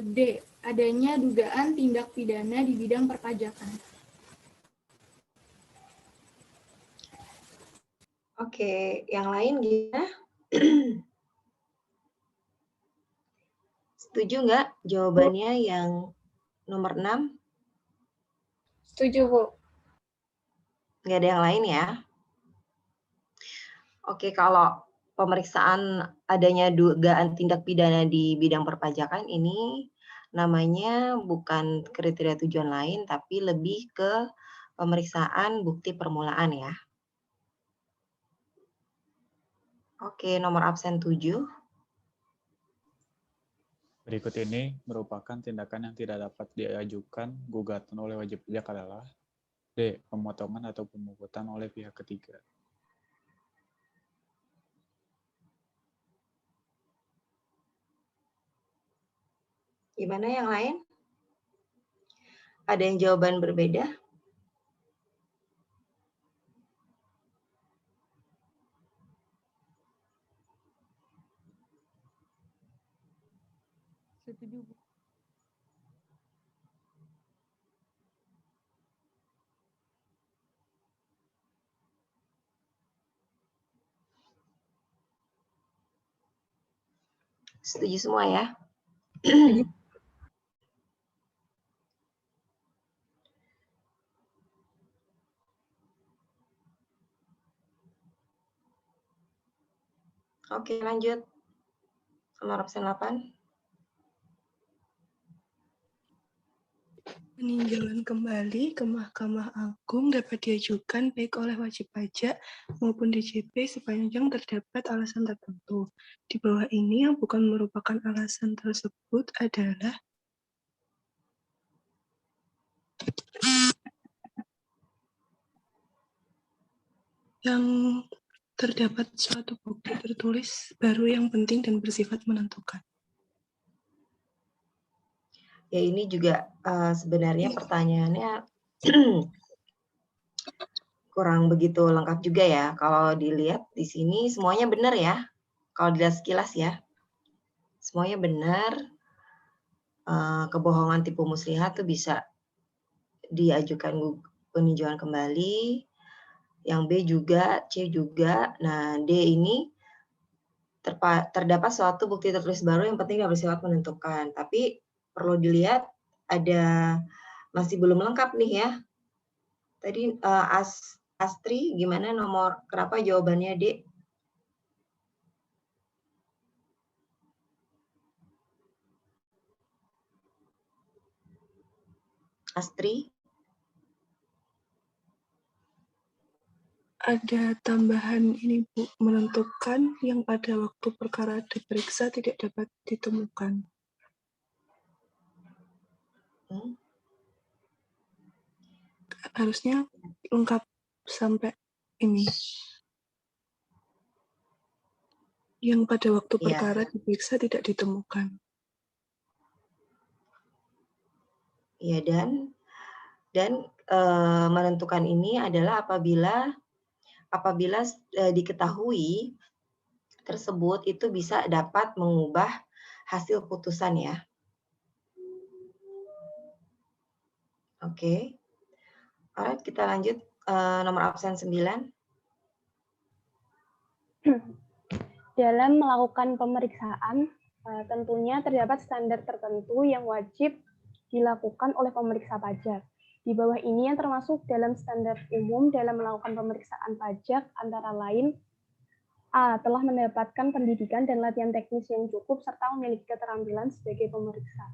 D. Adanya dugaan tindak pidana di bidang perpajakan. Oke, yang lain gimana? Setuju nggak jawabannya yang nomor 6? Setuju, Bu. Nggak ada yang lain ya? Oke, kalau pemeriksaan adanya dugaan tindak pidana di bidang perpajakan ini namanya bukan kriteria tujuan lain, tapi lebih ke pemeriksaan bukti permulaan ya. Oke, nomor absen 7. Berikut ini merupakan tindakan yang tidak dapat diajukan gugatan oleh wajib pajak adalah D. Pemotongan atau pemungutan oleh pihak ketiga. Gimana yang lain? Ada yang jawaban berbeda? Setuju, Bu. Setuju semua ya? Oke, lanjut. Nomor absen 8. Peninjauan kembali ke Mahkamah Agung dapat diajukan baik oleh wajib pajak maupun DJP sepanjang terdapat alasan tertentu. Di bawah ini yang bukan merupakan alasan tersebut adalah yang terdapat suatu bukti tertulis baru yang penting dan bersifat menentukan. Ya, ini juga sebenarnya pertanyaannya kurang begitu lengkap juga ya. Kalau dilihat di sini semuanya benar ya. Kalau dilihat sekilas ya. Semuanya benar. Kebohongan tipu muslihat tuh bisa diajukan peninjauan kembali. Yang B juga, C juga. Nah, D ini terdapat suatu bukti tertulis baru yang penting dan bersifat menentukan. Tapi perlu dilihat ada masih belum lengkap nih ya. Tadi Astri gimana nomor kenapa jawabannya D? Astri? Ada tambahan ini Bu, menentukan yang pada waktu perkara diperiksa tidak dapat ditemukan. Harusnya lengkap sampai ini. Yang pada waktu perkara diperiksa tidak ditemukan. Ya, dan menentukan ini adalah apabila diketahui tersebut itu bisa dapat mengubah hasil putusan ya. Oke. Alright, kita lanjut nomor absen 9. Dalam melakukan pemeriksaan, tentunya terdapat standar tertentu yang wajib dilakukan oleh pemeriksa pajak. Di bawah ini yang termasuk dalam standar umum dalam melakukan pemeriksaan pajak antara lain A. Telah mendapatkan pendidikan dan latihan teknis yang cukup serta memiliki keterampilan sebagai pemeriksa.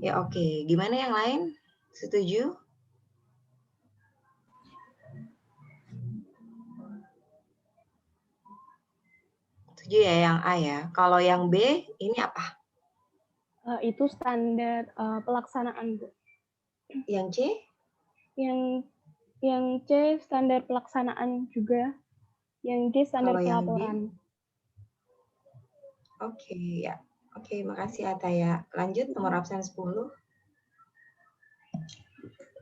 Ya, oke. Gimana yang lain? Setuju? Setuju ya yang A ya. Kalau yang B ini apa? Itu standar pelaksanaan, Bu. Yang C? Yang C standar pelaksanaan juga. Yang D standar pelaporan. Oke, ya. Oke, makasih Ataya. Lanjut nomor absen 10.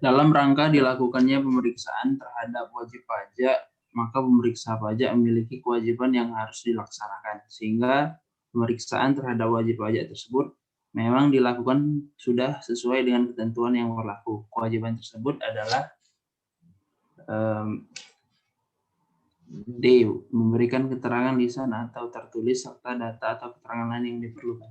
Dalam rangka dilakukannya pemeriksaan terhadap wajib pajak, maka pemeriksa pajak memiliki kewajiban yang harus dilaksanakan. Sehingga pemeriksaan terhadap wajib pajak tersebut memang dilakukan sudah sesuai dengan ketentuan yang berlaku. Kewajiban tersebut adalah D. Memberikan keterangan lisan atau tertulis serta data atau keterangan lain yang diperlukan.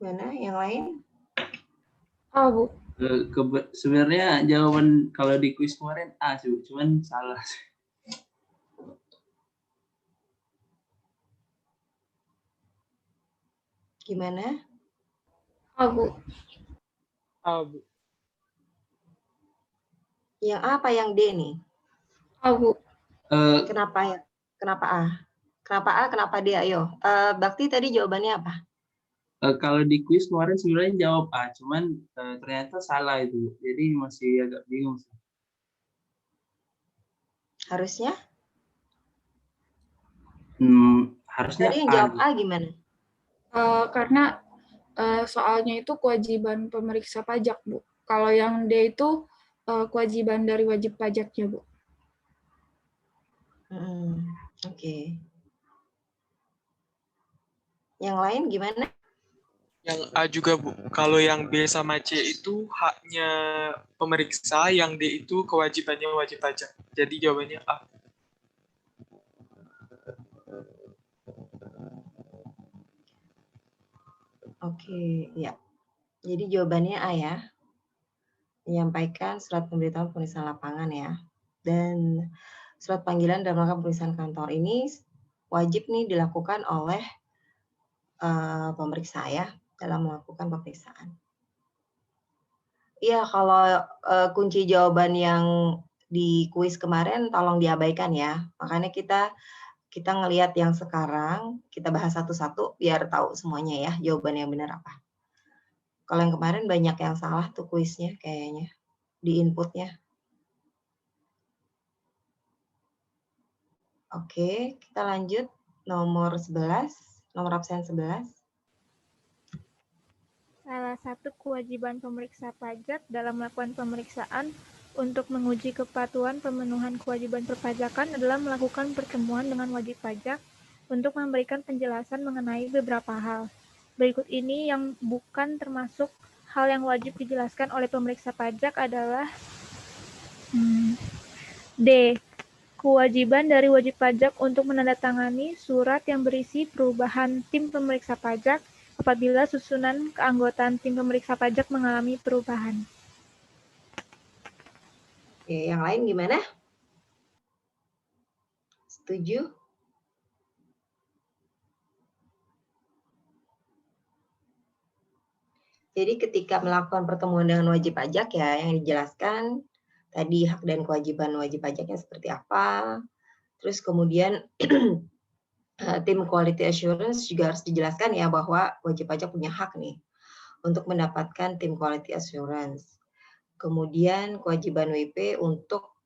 Mana yang lain? A, Bu. Sebenarnya jawaban kalau di kuis kemarin A sih, cuman salah. Gimana? A, Bu. A, Bu. Yang A apa yang D nih? A, Bu. Kenapa ya? Kenapa A? Kenapa A? Kenapa D? Ayo. Bakti tadi jawabannya apa? Kalau di kuis kemarin sebenarnya jawab A, cuman ternyata salah itu. Jadi masih agak bingung. Harusnya? Harusnya Tadi yang A. jawab A gimana? Karena soalnya itu kewajiban pemeriksa pajak, Bu. Kalau yang D itu kewajiban dari wajib pajaknya, Bu. Oke. Yang lain gimana? Yang A juga, Bu. Kalau yang B sama C itu haknya pemeriksa, yang D itu kewajibannya wajib pajak. Jadi jawabannya A. Oke, ya. Jadi jawabannya A ya. Menyampaikan surat pemberitahuan pemeriksaan lapangan ya. Dan surat panggilan dalam rangka pemeriksaan kantor ini wajib nih dilakukan oleh pemeriksa ya dalam melakukan pemeriksaan. Iya, kalau kunci jawaban yang di kuis kemarin tolong diabaikan ya. Makanya kita ngelihat yang sekarang, kita bahas satu-satu biar tahu semuanya ya jawaban yang benar apa. Kalau yang kemarin banyak yang salah tuh kuisnya kayaknya di inputnya. Oke, kita lanjut nomor 11, nomor absen 11. Salah satu kewajiban pemeriksa pajak dalam melakukan pemeriksaan untuk menguji kepatuhan pemenuhan kewajiban perpajakan adalah melakukan pertemuan dengan wajib pajak untuk memberikan penjelasan mengenai beberapa hal. Berikut ini yang bukan termasuk hal yang wajib dijelaskan oleh pemeriksa pajak adalah D. Kewajiban dari wajib pajak untuk menandatangani surat yang berisi perubahan tim pemeriksa pajak apabila susunan keanggotaan tim pemeriksa pajak mengalami perubahan. Oke, yang lain gimana? Setuju? Jadi ketika melakukan pertemuan dengan wajib pajak ya, yang dijelaskan tadi hak dan kewajiban wajib pajaknya seperti apa. Terus kemudian tim quality assurance juga harus dijelaskan ya bahwa wajib pajak punya hak nih untuk mendapatkan tim quality assurance. Kemudian kewajiban WP untuk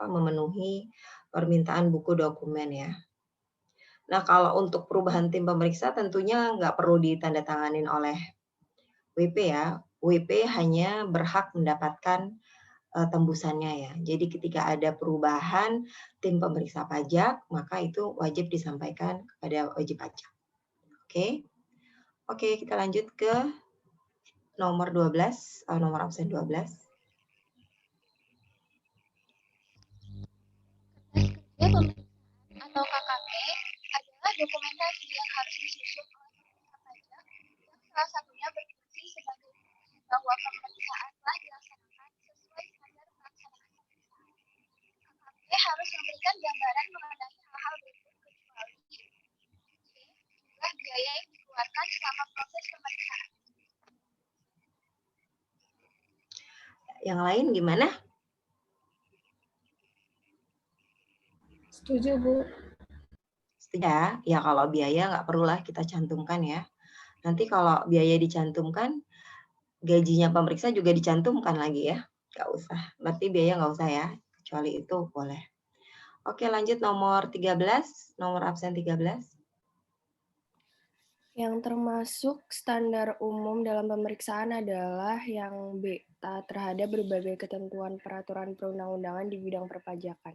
memenuhi permintaan buku dokumen ya. Nah kalau untuk perubahan tim pemeriksa tentunya nggak perlu ditandatanganin oleh WP ya. WP hanya berhak mendapatkan tembusannya ya. Jadi ketika ada perubahan tim pemeriksa pajak, maka itu wajib disampaikan kepada wajib pajak. Oke. Oke, kita lanjut ke nomor 12, nomor absen 12. Atau KKP adalah dokumentasi yang harus disusun oleh pemeriksa pajak yang salah satunya berfungsi sebagai bahwa pemeriksaan telah dilaksanakan sesuai standar pelaksanaan pemeriksaan. KKP harus memberikan gambaran mengenai hal-hal berikut kecuali jumlah biaya yang dikeluarkan selama proses pemeriksaan. Yang lain gimana? Setuju, Bu. Setuju ya? Ya kalau biaya nggak perlulah kita cantumkan ya. Nanti kalau biaya dicantumkan, gajinya pemeriksa juga dicantumkan lagi ya. Nggak usah. Berarti biaya nggak usah ya. Kecuali itu boleh. Oke, lanjut nomor 13. Nomor absen 13. Yang termasuk standar umum dalam pemeriksaan adalah yang B. taat terhadap berbagai ketentuan peraturan perundang-undangan di bidang perpajakan.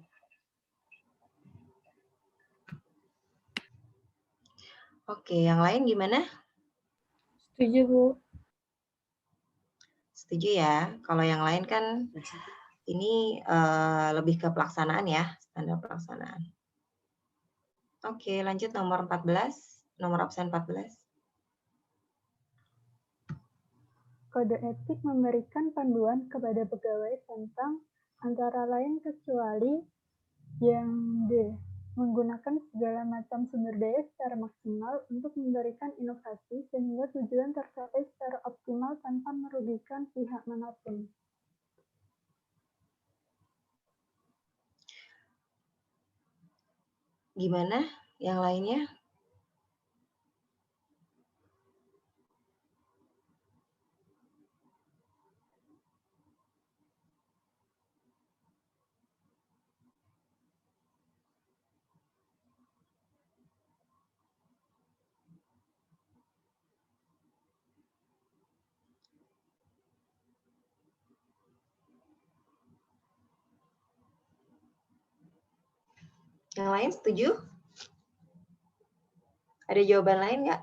Oke, yang lain gimana? Setuju, Bu. Setuju ya. Kalau yang lain kan ini lebih ke pelaksanaan ya, standar pelaksanaan. Oke, lanjut nomor 14, nomor absen 14. Kode etik memberikan panduan kepada pegawai tentang antara lain kecuali yang D. Menggunakan segala macam sumber daya secara maksimal untuk memberikan inovasi sehingga tujuan tercapai secara optimal tanpa merugikan pihak manapun. Gimana yang lainnya? Yang lain setuju? Ada jawaban lain nggak?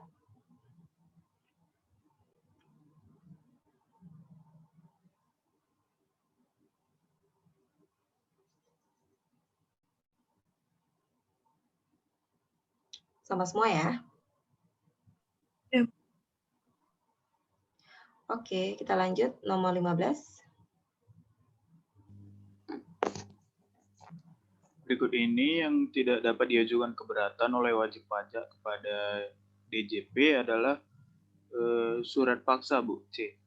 Sama semua ya? Ya. Oke, kita lanjut nomor 15. Berikut ini yang tidak dapat diajukan keberatan oleh wajib pajak kepada DJP adalah surat paksa, Bu, C.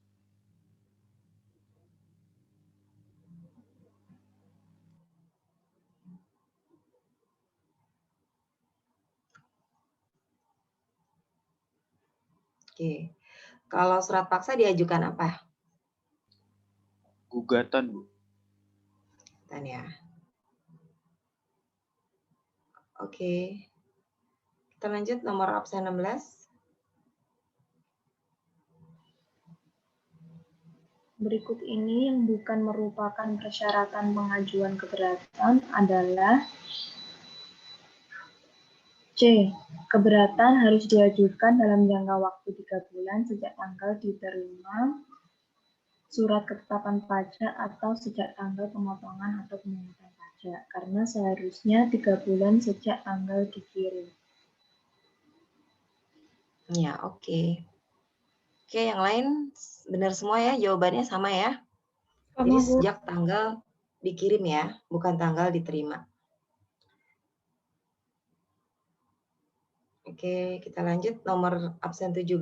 Oke. Kalau surat paksa diajukan apa? Gugatan, Bu. Gugatan ya. Oke. Kita lanjut nomor absen 16. Berikut ini yang bukan merupakan persyaratan pengajuan keberatan adalah C. Keberatan harus diajukan dalam jangka waktu 3 bulan sejak tanggal diterima surat ketetapan pajak atau sejak tanggal pemotongan atau pemungutan pajak, karena seharusnya 3 bulan sejak tanggal dikirim. Ya, oke. Oke, yang lain benar semua ya, jawabannya sama ya. Sama, Jadi Bu. sejak tanggal dikirim ya, bukan tanggal diterima. Oke, kita lanjut nomor absen 17.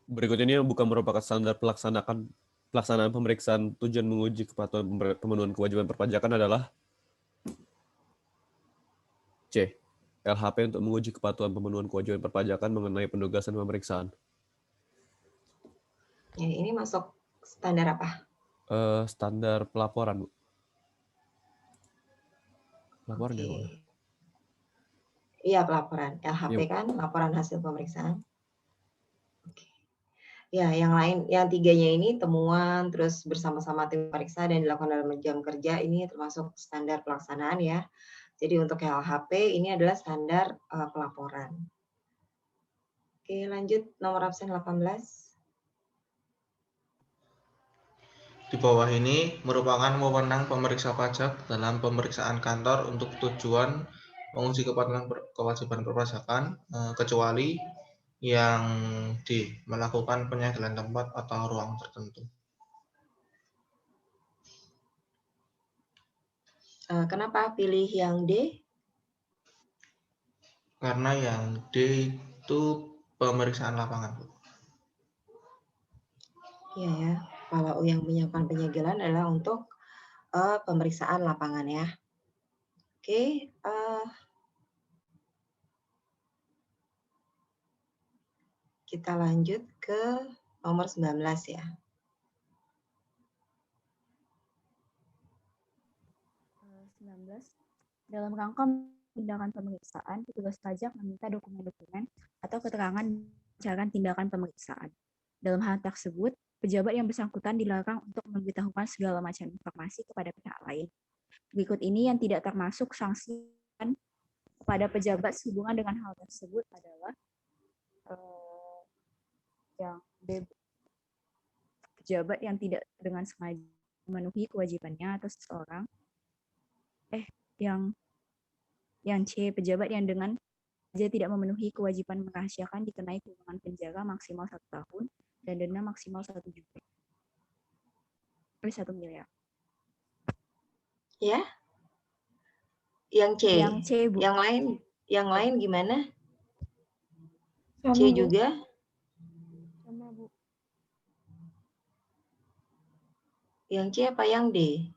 Berikut ini yang bukan merupakan standar pelaksanaan pemeriksaan tujuan menguji kepatuhan pemenuhan kewajiban perpajakan adalah C. LHP untuk menguji kepatuhan pemenuhan kewajiban perpajakan mengenai penugasan pemeriksaan. Ya, ini masuk standar apa? Standar pelaporan, Bu. Pelaporan ya, Bu? Iya, pelaporan. LHP Iya, Bu. kan, laporan hasil pemeriksaan. Oke. Ya, yang lain, yang tiganya ini temuan, terus bersama-sama tim periksa dan dilakukan dalam jam kerja, ini termasuk standar pelaksanaan ya. Jadi untuk LHP ini adalah standar pelaporan. Oke, lanjut nomor absen 18. Di bawah ini merupakan wewenang pemeriksa pajak dalam pemeriksaan kantor untuk tujuan menguji kepatuhan kewajiban perpajakan, kecuali yang D. Melakukan penyegelan tempat atau ruang tertentu. Kenapa pilih yang D? Karena yang D itu pemeriksaan lapangan, Bu. Iya ya, kalau yang menyiapkan penyegelan adalah untuk pemeriksaan lapangan ya. Oke, kita lanjut ke nomor 19 ya. Dalam rangka tindakan pemeriksaan, petugas pajak meminta dokumen-dokumen atau keterangan melancarkan tindakan pemeriksaan. Dalam hal tersebut, pejabat yang bersangkutan dilarang untuk memberitahukan segala macam informasi kepada pihak lain. Berikut ini yang tidak termasuk sanksi kepada pejabat sehubungan dengan hal tersebut adalah yang pejabat yang tidak dengan sengaja memenuhi kewajibannya atas seseorang. Yang C, pejabat yang dengan sengaja tidak memenuhi kewajiban merahasiakan dikenai kurungan penjara maksimal 1 tahun dan denda maksimal 1 juta. 1 miliar. Ya. Yang C. Yang C, Bu. Yang lain gimana? Sama, C Bu. juga? Sama, Bu. Yang C apa yang D?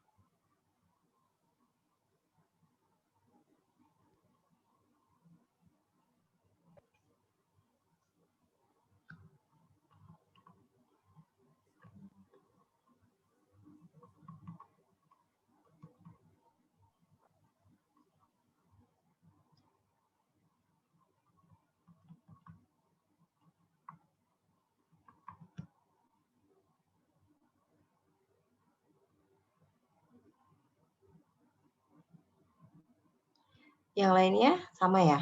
Yang lainnya sama ya?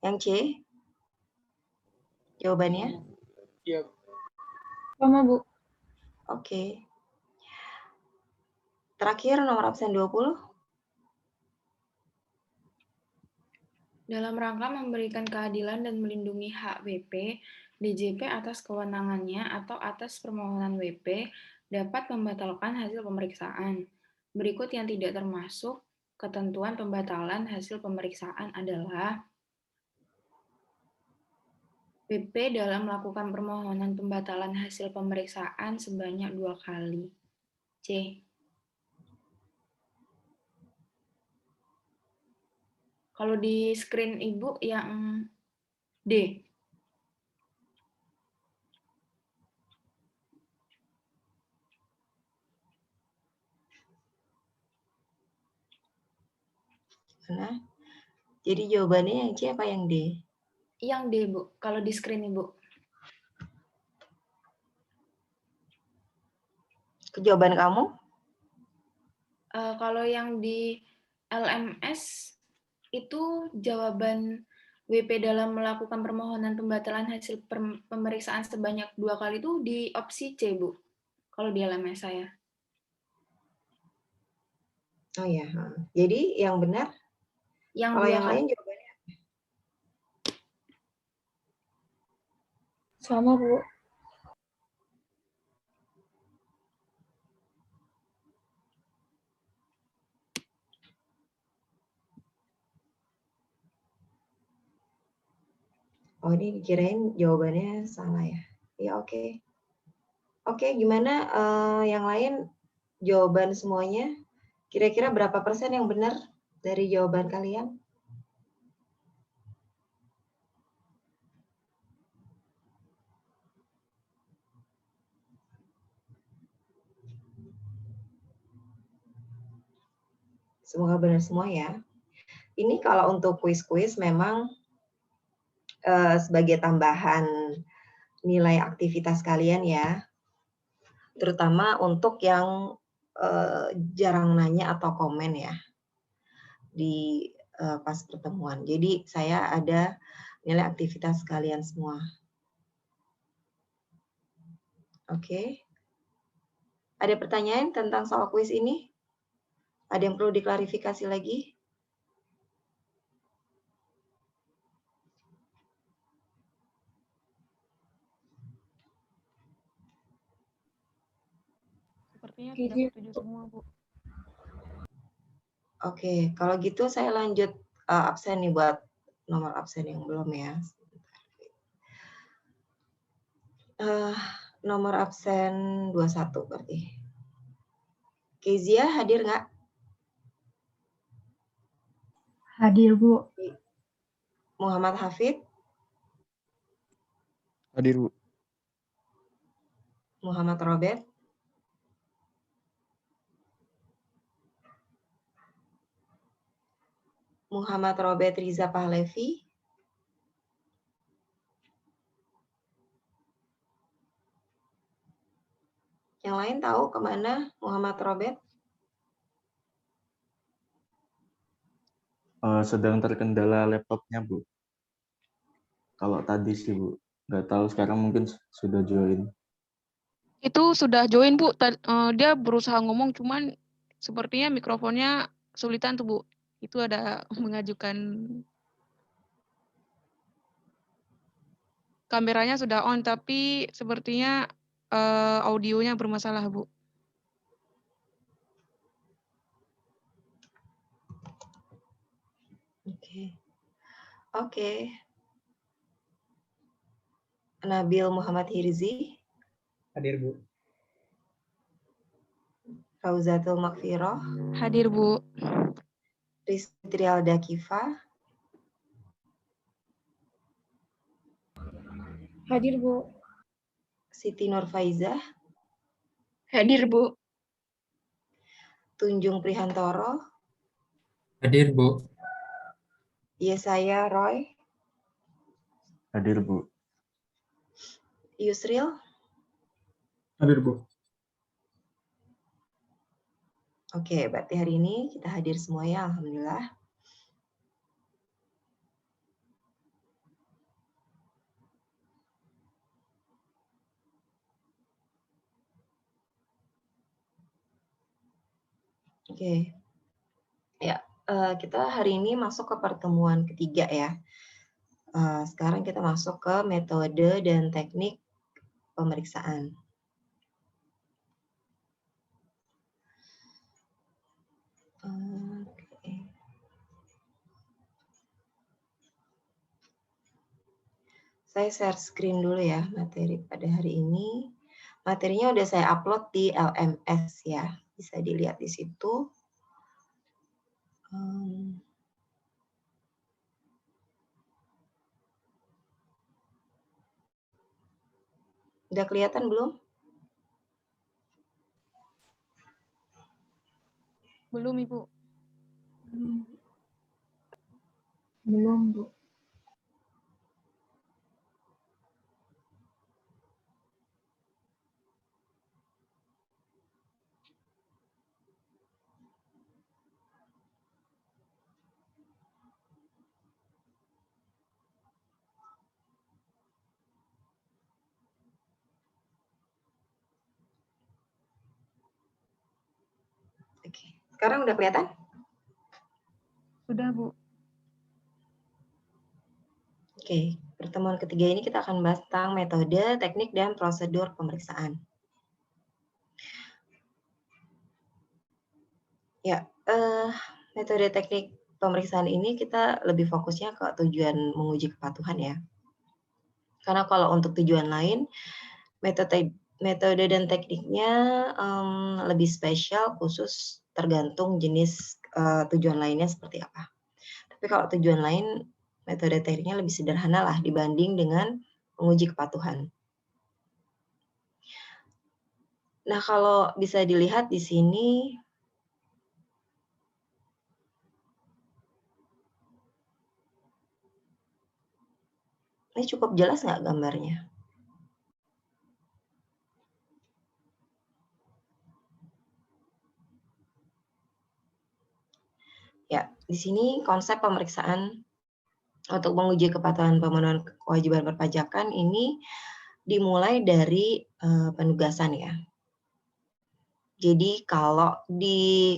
Yang C? Jawabannya? Iya. Sama, Bu. Oke. Terakhir nomor absen 20. Dalam rangka memberikan keadilan dan melindungi hak WP, DJP atas kewenangannya atau atas permohonan WP dapat membatalkan hasil pemeriksaan. Berikut yang tidak termasuk ketentuan pembatalan hasil pemeriksaan adalah WP dalam melakukan permohonan pembatalan hasil pemeriksaan sebanyak 2 kali. C. Kalau di screen Ibu yang D. Nah, jadi jawabannya yang C apa yang D? Yang D, Bu. Kalau di screen Ibu. Jawaban kamu? Kalau yang di LMS itu jawaban WP dalam melakukan permohonan pembatalan hasil pemeriksaan sebanyak 2 kali itu di opsi C, Bu. Kalau di LMS saya. Oh ya. Jadi yang benar? Yang kalau 2 yang kali. lain jawabannya? Sama, Bu. Oh, ini dikirain jawabannya salah ya. Ya, oke. Oke, gimana yang lain jawaban semuanya? Kira-kira berapa persen yang benar dari jawaban kalian? Semoga benar semua ya. Ini kalau untuk kuis-kuis memang sebagai tambahan nilai aktivitas kalian ya. Terutama untuk yang jarang nanya atau komen ya di pas pertemuan. Jadi saya ada nilai aktivitas kalian semua. Oke. Ada pertanyaan tentang soal kuis ini? Ada yang perlu diklarifikasi lagi? Sepertinya tidak setuju semua, Bu. Oke, kalau gitu saya lanjut absen nih buat nomor absen yang belum ya. Nomor absen 21 berarti. Kezia hadir nggak? Hadir, Bu. Muhammad Hafid? Hadir, Bu. Muhammad Robert? Muhammad Robert Riza Pahlevi? Yang lain tahu kemana Muhammad Robert? Sedang terkendala laptopnya, Bu. Kalau tadi sih, Bu. Nggak tahu sekarang mungkin sudah join. Itu sudah join, Bu. Dia berusaha ngomong, cuman sepertinya mikrofonnya kesulitan tuh, Bu. Itu ada mengajukan kameranya sudah on, tapi sepertinya audionya bermasalah, Bu. Oke. Nabil Muhammad Hirzi. Hadir, Bu. Fauzatul Makfiroh. Hadir, Bu. Rizky Trialda Kifa. Hadir, Bu. Siti Nurfaizah. Hadir, Bu. Tunjung Prihantoro. Hadir, Bu. Yesaya Roy. Hadir, Bu. Yusril. Hadir, Bu. Oke, berarti hari ini kita hadir semuanya, alhamdulillah. Oke. Ya, kita hari ini masuk ke pertemuan ketiga ya. Sekarang kita masuk ke metode dan teknik pemeriksaan. Oke. Saya share screen dulu ya materi pada hari ini. Materinya udah saya upload di LMS ya, bisa dilihat di situ. Udah kelihatan belum? Belum, Ibu. Belum, Bu. Oke. Sekarang udah kelihatan? Sudah, Bu. Oke, pertemuan ketiga ini kita akan bahas tentang metode, teknik, dan prosedur pemeriksaan. Ya, metode teknik pemeriksaan ini kita lebih fokusnya ke tujuan menguji kepatuhan ya. Karena kalau untuk tujuan lain, metode dan tekniknya lebih spesial, khusus tergantung jenis tujuan lainnya seperti apa. Tapi kalau tujuan lain, metode tekniknya lebih sederhana lah dibanding dengan menguji kepatuhan. Nah, kalau bisa dilihat di sini, ini cukup jelas nggak gambarnya? Ya, di sini konsep pemeriksaan untuk menguji kepatuhan pemenuhan kewajiban perpajakan ini dimulai dari penugasan ya. Jadi kalau di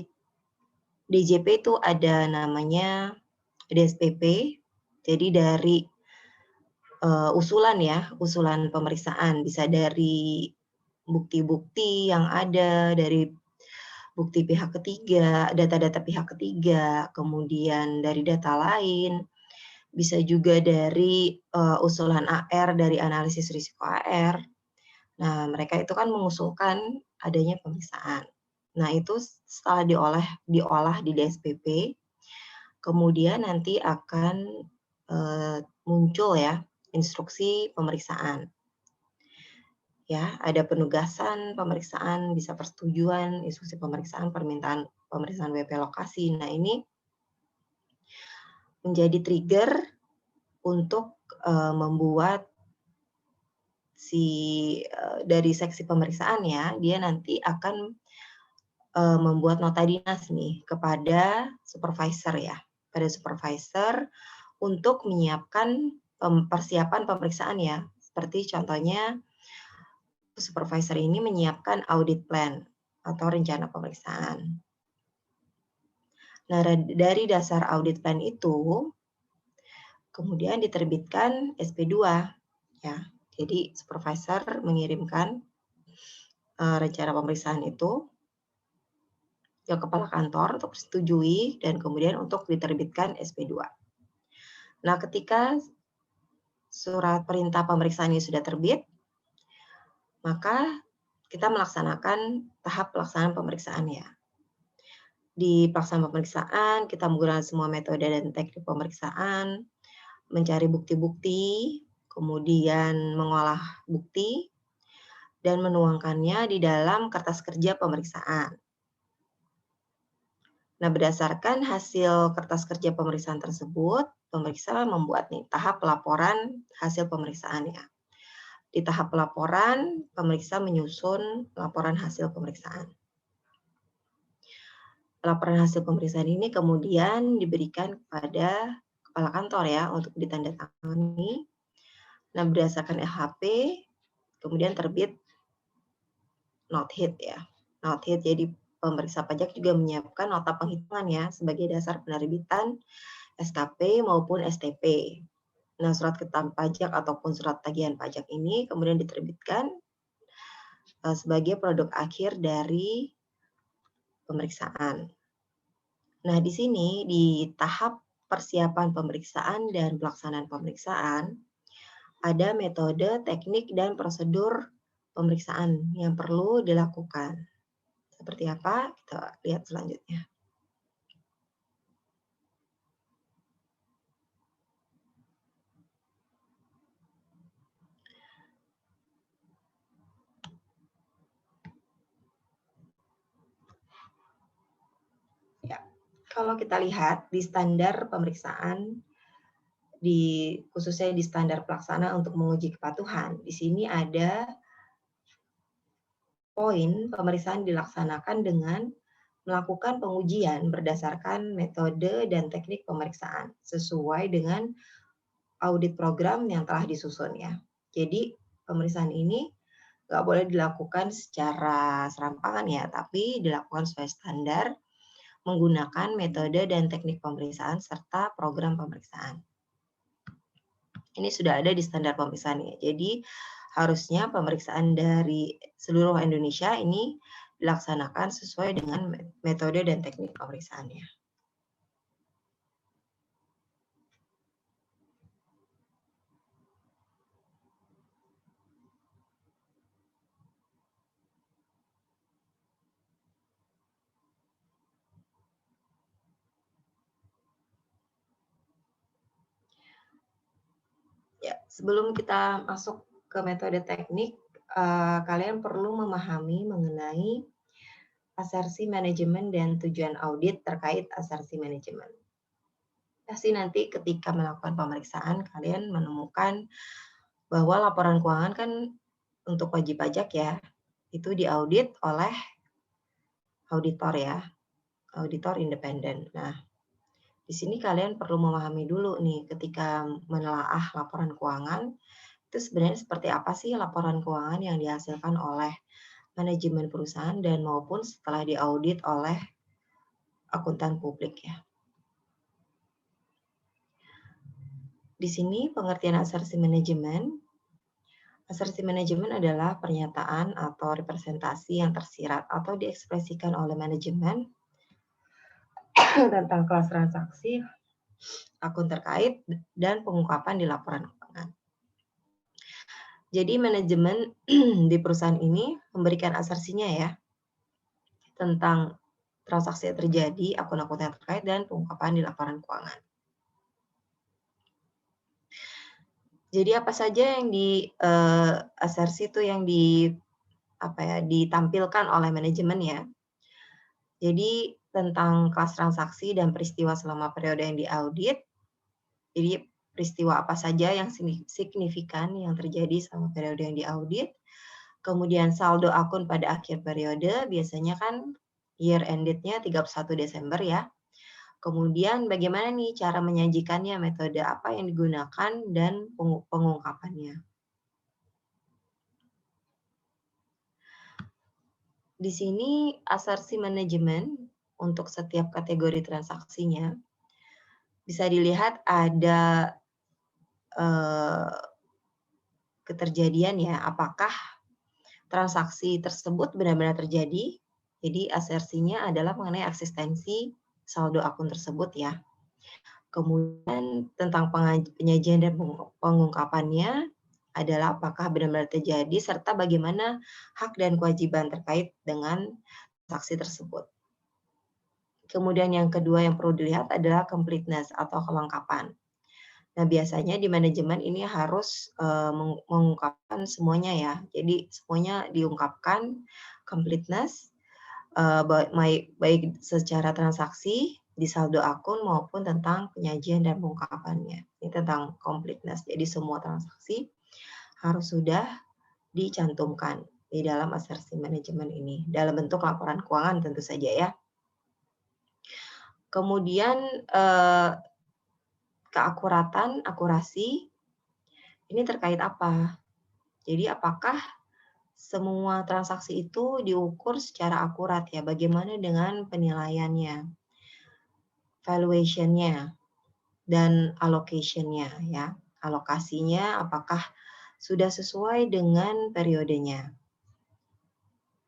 DJP itu ada namanya DSPP, jadi dari usulan ya, usulan pemeriksaan, bisa dari bukti-bukti yang ada, dari bukti pihak ketiga, data-data pihak ketiga, kemudian dari data lain, bisa juga dari usulan AR, dari analisis risiko AR. Nah, mereka itu kan mengusulkan adanya pemeriksaan. Nah, itu setelah diolah di DSPP, kemudian nanti akan muncul ya instruksi pemeriksaan. Ya, ada penugasan pemeriksaan, bisa persetujuan, instruksi pemeriksaan, permintaan pemeriksaan WP lokasi. Nah, ini menjadi trigger untuk membuat dari seksi pemeriksaan ya, dia nanti akan membuat nota dinas nih kepada supervisor ya, pada supervisor untuk menyiapkan persiapan pemeriksaan ya. Seperti contohnya supervisor ini menyiapkan audit plan atau rencana pemeriksaan. Nah, dari dasar audit plan itu kemudian diterbitkan SP2 ya. Jadi supervisor mengirimkan rencana pemeriksaan itu ke kepala kantor untuk disetujui dan kemudian untuk diterbitkan SP2. Nah, ketika surat perintah pemeriksaan ini sudah terbit, maka kita melaksanakan tahap pelaksanaan pemeriksaan ya. Di pelaksanaan pemeriksaan, kita menggunakan semua metode dan teknik pemeriksaan, mencari bukti-bukti, kemudian mengolah bukti, dan menuangkannya di dalam kertas kerja pemeriksaan. Nah, berdasarkan hasil kertas kerja pemeriksaan tersebut, pemeriksa membuat nih tahap pelaporan hasil pemeriksaannya. Di tahap pelaporan, pemeriksa menyusun laporan hasil pemeriksaan. Laporan hasil pemeriksaan ini kemudian diberikan kepada kepala kantor ya untuk ditandatangani. Nah, berdasarkan LHP, kemudian terbit note hit ya. Note hit, jadi pemeriksa pajak juga menyiapkan nota penghitungan ya sebagai dasar penerbitan SKP maupun STP. Nah, surat keterangan pajak ataupun surat tagihan pajak ini kemudian diterbitkan sebagai produk akhir dari pemeriksaan. Nah, di sini di tahap persiapan pemeriksaan dan pelaksanaan pemeriksaan ada metode, teknik, dan prosedur pemeriksaan yang perlu dilakukan. Seperti apa? Kita lihat selanjutnya. Ya, kalau kita lihat di standar pemeriksaan, khususnya di standar pelaksana untuk menguji kepatuhan, di sini ada poin pemeriksaan dilaksanakan dengan melakukan pengujian berdasarkan metode dan teknik pemeriksaan sesuai dengan audit program yang telah disusun ya. Jadi pemeriksaan ini nggak boleh dilakukan secara serampangan ya, tapi dilakukan sesuai standar menggunakan metode dan teknik pemeriksaan serta program pemeriksaan. Ini sudah ada di standar pemeriksaan ya. Jadi harusnya pemeriksaan dari seluruh Indonesia ini dilaksanakan sesuai dengan metode dan teknik pemeriksaannya. Ya, sebelum kita masuk ke metode teknik, kalian perlu memahami mengenai asersi manajemen dan tujuan audit terkait asersi manajemen. Pasti nanti ketika melakukan pemeriksaan, kalian menemukan bahwa laporan keuangan kan untuk wajib pajak ya, itu diaudit oleh auditor ya, auditor independen. Nah, di sini kalian perlu memahami dulu nih ketika menelaah laporan keuangan, itu sebenarnya seperti apa sih laporan keuangan yang dihasilkan oleh manajemen perusahaan dan maupun setelah diaudit oleh akuntan publik ya. Di sini pengertian asersi manajemen. Asersi manajemen adalah pernyataan atau representasi yang tersirat atau diekspresikan oleh manajemen tentang kelas transaksi, akun terkait, dan pengungkapan di laporan keuangan. Jadi manajemen di perusahaan ini memberikan asersinya ya tentang transaksi yang terjadi, akun-akun yang terkait, dan pengungkapan di laporan keuangan. Jadi apa saja yang di asersi itu yang ditampilkan oleh manajemen ya. Jadi tentang kelas transaksi dan peristiwa selama periode yang diaudit. Jadi peristiwa apa saja yang signifikan yang terjadi selama periode yang diaudit. Kemudian saldo akun pada akhir periode, biasanya kan year ended-nya 31 Desember ya. Kemudian bagaimana nih cara menyajikannya, metode apa yang digunakan, dan pengungkapannya. Di sini asersi manajemen untuk setiap kategori transaksinya bisa dilihat ada keterjadian ya, apakah transaksi tersebut benar-benar terjadi. Jadi asersinya adalah mengenai eksistensi saldo akun tersebut ya. Kemudian tentang penyajian dan pengungkapannya adalah apakah benar-benar terjadi serta bagaimana hak dan kewajiban terkait dengan transaksi tersebut. Kemudian yang kedua yang perlu dilihat adalah completeness atau kelengkapan. Nah, biasanya di manajemen ini harus mengungkapkan semuanya ya. Jadi semuanya diungkapkan, completeness, baik secara transaksi, di saldo akun maupun tentang penyajian dan pengungkapannya. Ini tentang completeness. Jadi semua transaksi harus sudah dicantumkan di dalam asersi manajemen ini. Dalam bentuk laporan keuangan tentu saja ya. Kemudian keakuratan, akurasi, ini terkait apa? Jadi apakah semua transaksi itu diukur secara akurat ya? Bagaimana dengan penilaiannya, valuation-nya, dan allocation-nya ya? Alokasinya apakah sudah sesuai dengan periodenya?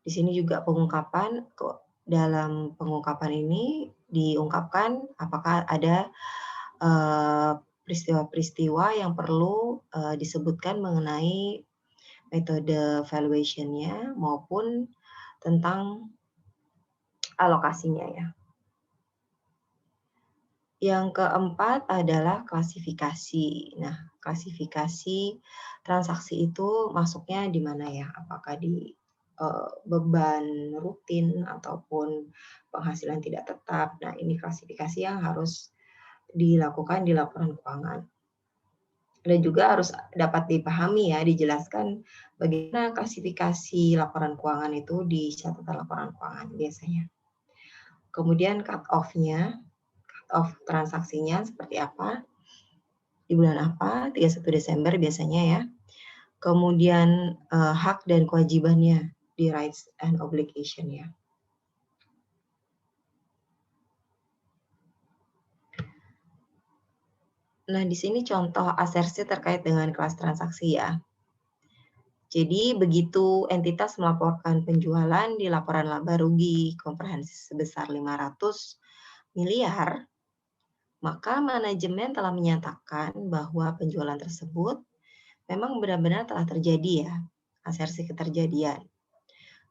Di sini juga pengungkapan, dalam pengungkapan ini diungkapkan apakah ada peristiwa-peristiwa yang perlu disebutkan mengenai metode valuation-nya maupun tentang alokasinya ya. Yang keempat adalah klasifikasi. Nah, klasifikasi transaksi itu masuknya di mana ya? Apakah di beban rutin ataupun penghasilan tidak tetap. Nah, ini klasifikasi yang harus dilakukan di laporan keuangan. Dan juga harus dapat dipahami ya, dijelaskan bagaimana klasifikasi laporan keuangan itu di catatan laporan keuangan biasanya. Kemudian cut off-nya, cut off transaksinya seperti apa, di bulan apa, 31 Desember biasanya ya. Kemudian hak dan kewajibannya di rights and obligation ya. Nah, di sini contoh asersi terkait dengan kelas transaksi ya. Jadi, begitu entitas melaporkan penjualan di laporan laba rugi komprehensif sebesar 500 miliar, maka manajemen telah menyatakan bahwa penjualan tersebut memang benar-benar telah terjadi ya, asersi keterjadian.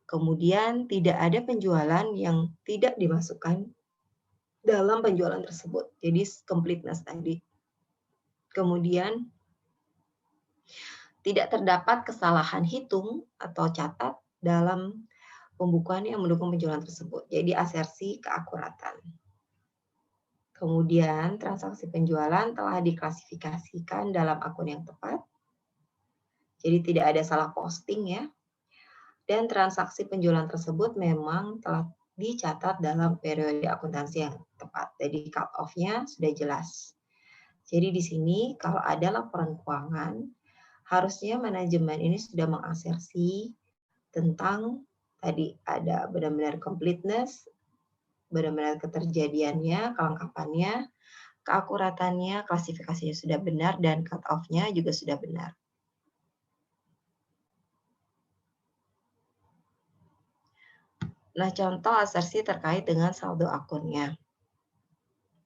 Kemudian tidak ada penjualan yang tidak dimasukkan dalam penjualan tersebut. Jadi completeness tadi. Kemudian tidak terdapat kesalahan hitung atau catat dalam pembukuan yang mendukung penjualan tersebut. Jadi asersi keakuratan. Kemudian transaksi penjualan telah diklasifikasikan dalam akun yang tepat. Jadi tidak ada salah posting ya. Dan transaksi penjualan tersebut memang telah dicatat dalam periode akuntansi yang tepat. Jadi cut off-nya sudah jelas. Jadi di sini kalau ada laporan keuangan, harusnya manajemen ini sudah mengasersi tentang tadi ada benar-benar completeness, benar-benar keterjadiannya, kelengkapannya, keakuratannya, klasifikasinya sudah benar, dan cut off-nya juga sudah benar. Nah, contoh asersi terkait dengan saldo akunnya.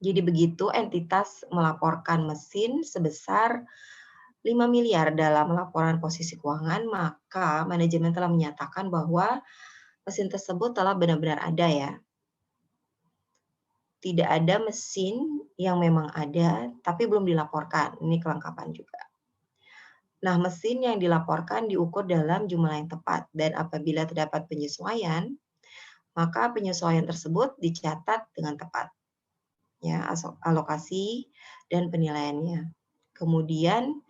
Jadi begitu entitas melaporkan mesin sebesar 5 miliar dalam laporan posisi keuangan, maka manajemen telah menyatakan bahwa mesin tersebut telah benar-benar ada ya. Tidak ada mesin yang memang ada, tapi belum dilaporkan. Ini kelengkapan juga. Nah, mesin yang dilaporkan diukur dalam jumlah yang tepat, dan apabila terdapat penyesuaian, maka penyesuaian tersebut dicatat dengan tepat. Ya, alokasi dan penilaiannya. Kemudian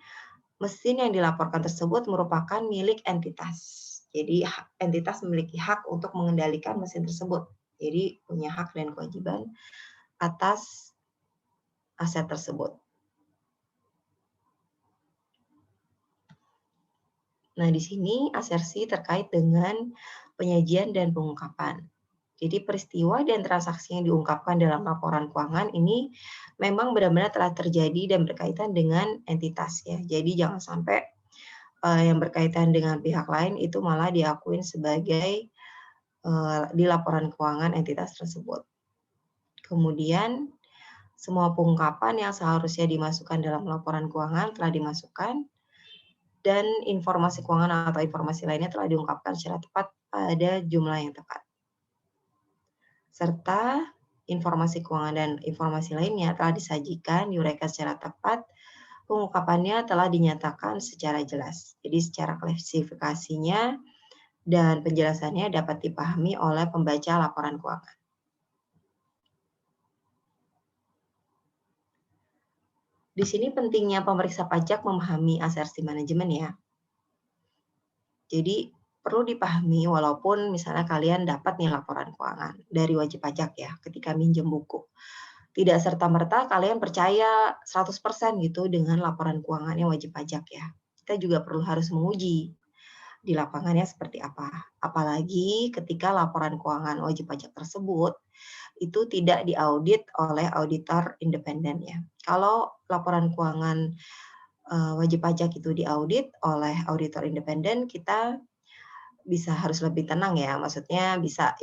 mesin yang dilaporkan tersebut merupakan milik entitas. Jadi entitas memiliki hak untuk mengendalikan mesin tersebut. Jadi punya hak dan kewajiban atas aset tersebut. Nah, di sini asersi terkait dengan penyajian dan pengungkapan. Jadi peristiwa dan transaksi yang diungkapkan dalam laporan keuangan ini memang benar-benar telah terjadi dan berkaitan dengan entitas ya. Jadi jangan sampai yang berkaitan dengan pihak lain itu malah diakuin sebagai di laporan keuangan entitas tersebut. Kemudian semua pengungkapan yang seharusnya dimasukkan dalam laporan keuangan telah dimasukkan dan informasi keuangan atau informasi lainnya telah diungkapkan secara tepat pada jumlah yang tepat. Serta informasi keuangan dan informasi lainnya telah disajikan, diuraikan secara tepat, pengungkapannya telah dinyatakan secara jelas. Jadi secara klasifikasinya dan penjelasannya dapat dipahami oleh pembaca laporan keuangan. Di sini pentingnya pemeriksa pajak memahami asersi manajemen ya. Jadi perlu dipahami walaupun misalnya kalian dapat nih laporan keuangan dari wajib pajak ya ketika minjem buku. Tidak serta-merta kalian percaya 100% gitu dengan laporan keuangannya wajib pajak ya. Kita juga perlu harus menguji di lapangannya seperti apa. Apalagi ketika laporan keuangan wajib pajak tersebut itu tidak diaudit oleh auditor independen ya. Kalau laporan keuangan wajib pajak itu diaudit oleh auditor independen, kita harus lebih tenang ya, maksudnya bisa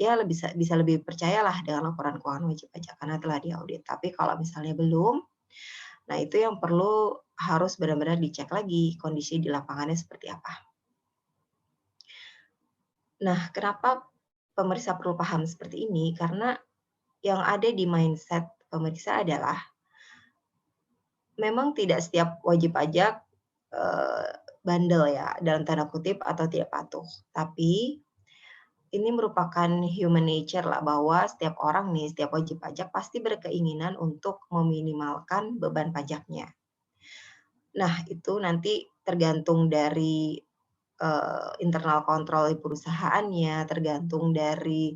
lebih percayalah dengan laporan keuangan wajib pajak karena telah diaudit. Tapi kalau misalnya belum, nah itu yang perlu harus benar-benar dicek lagi kondisi di lapangannya seperti apa. Nah, kenapa pemeriksa perlu paham seperti ini? Karena yang ada di mindset pemeriksa adalah memang tidak setiap wajib pajak bandel ya, dalam tanda kutip atau tidak patuh. Tapi ini merupakan human nature lah bahwa setiap orang nih, setiap wajib pajak pasti berkeinginan untuk meminimalkan beban pajaknya. Nah, itu nanti tergantung dari internal kontrol di perusahaannya, tergantung dari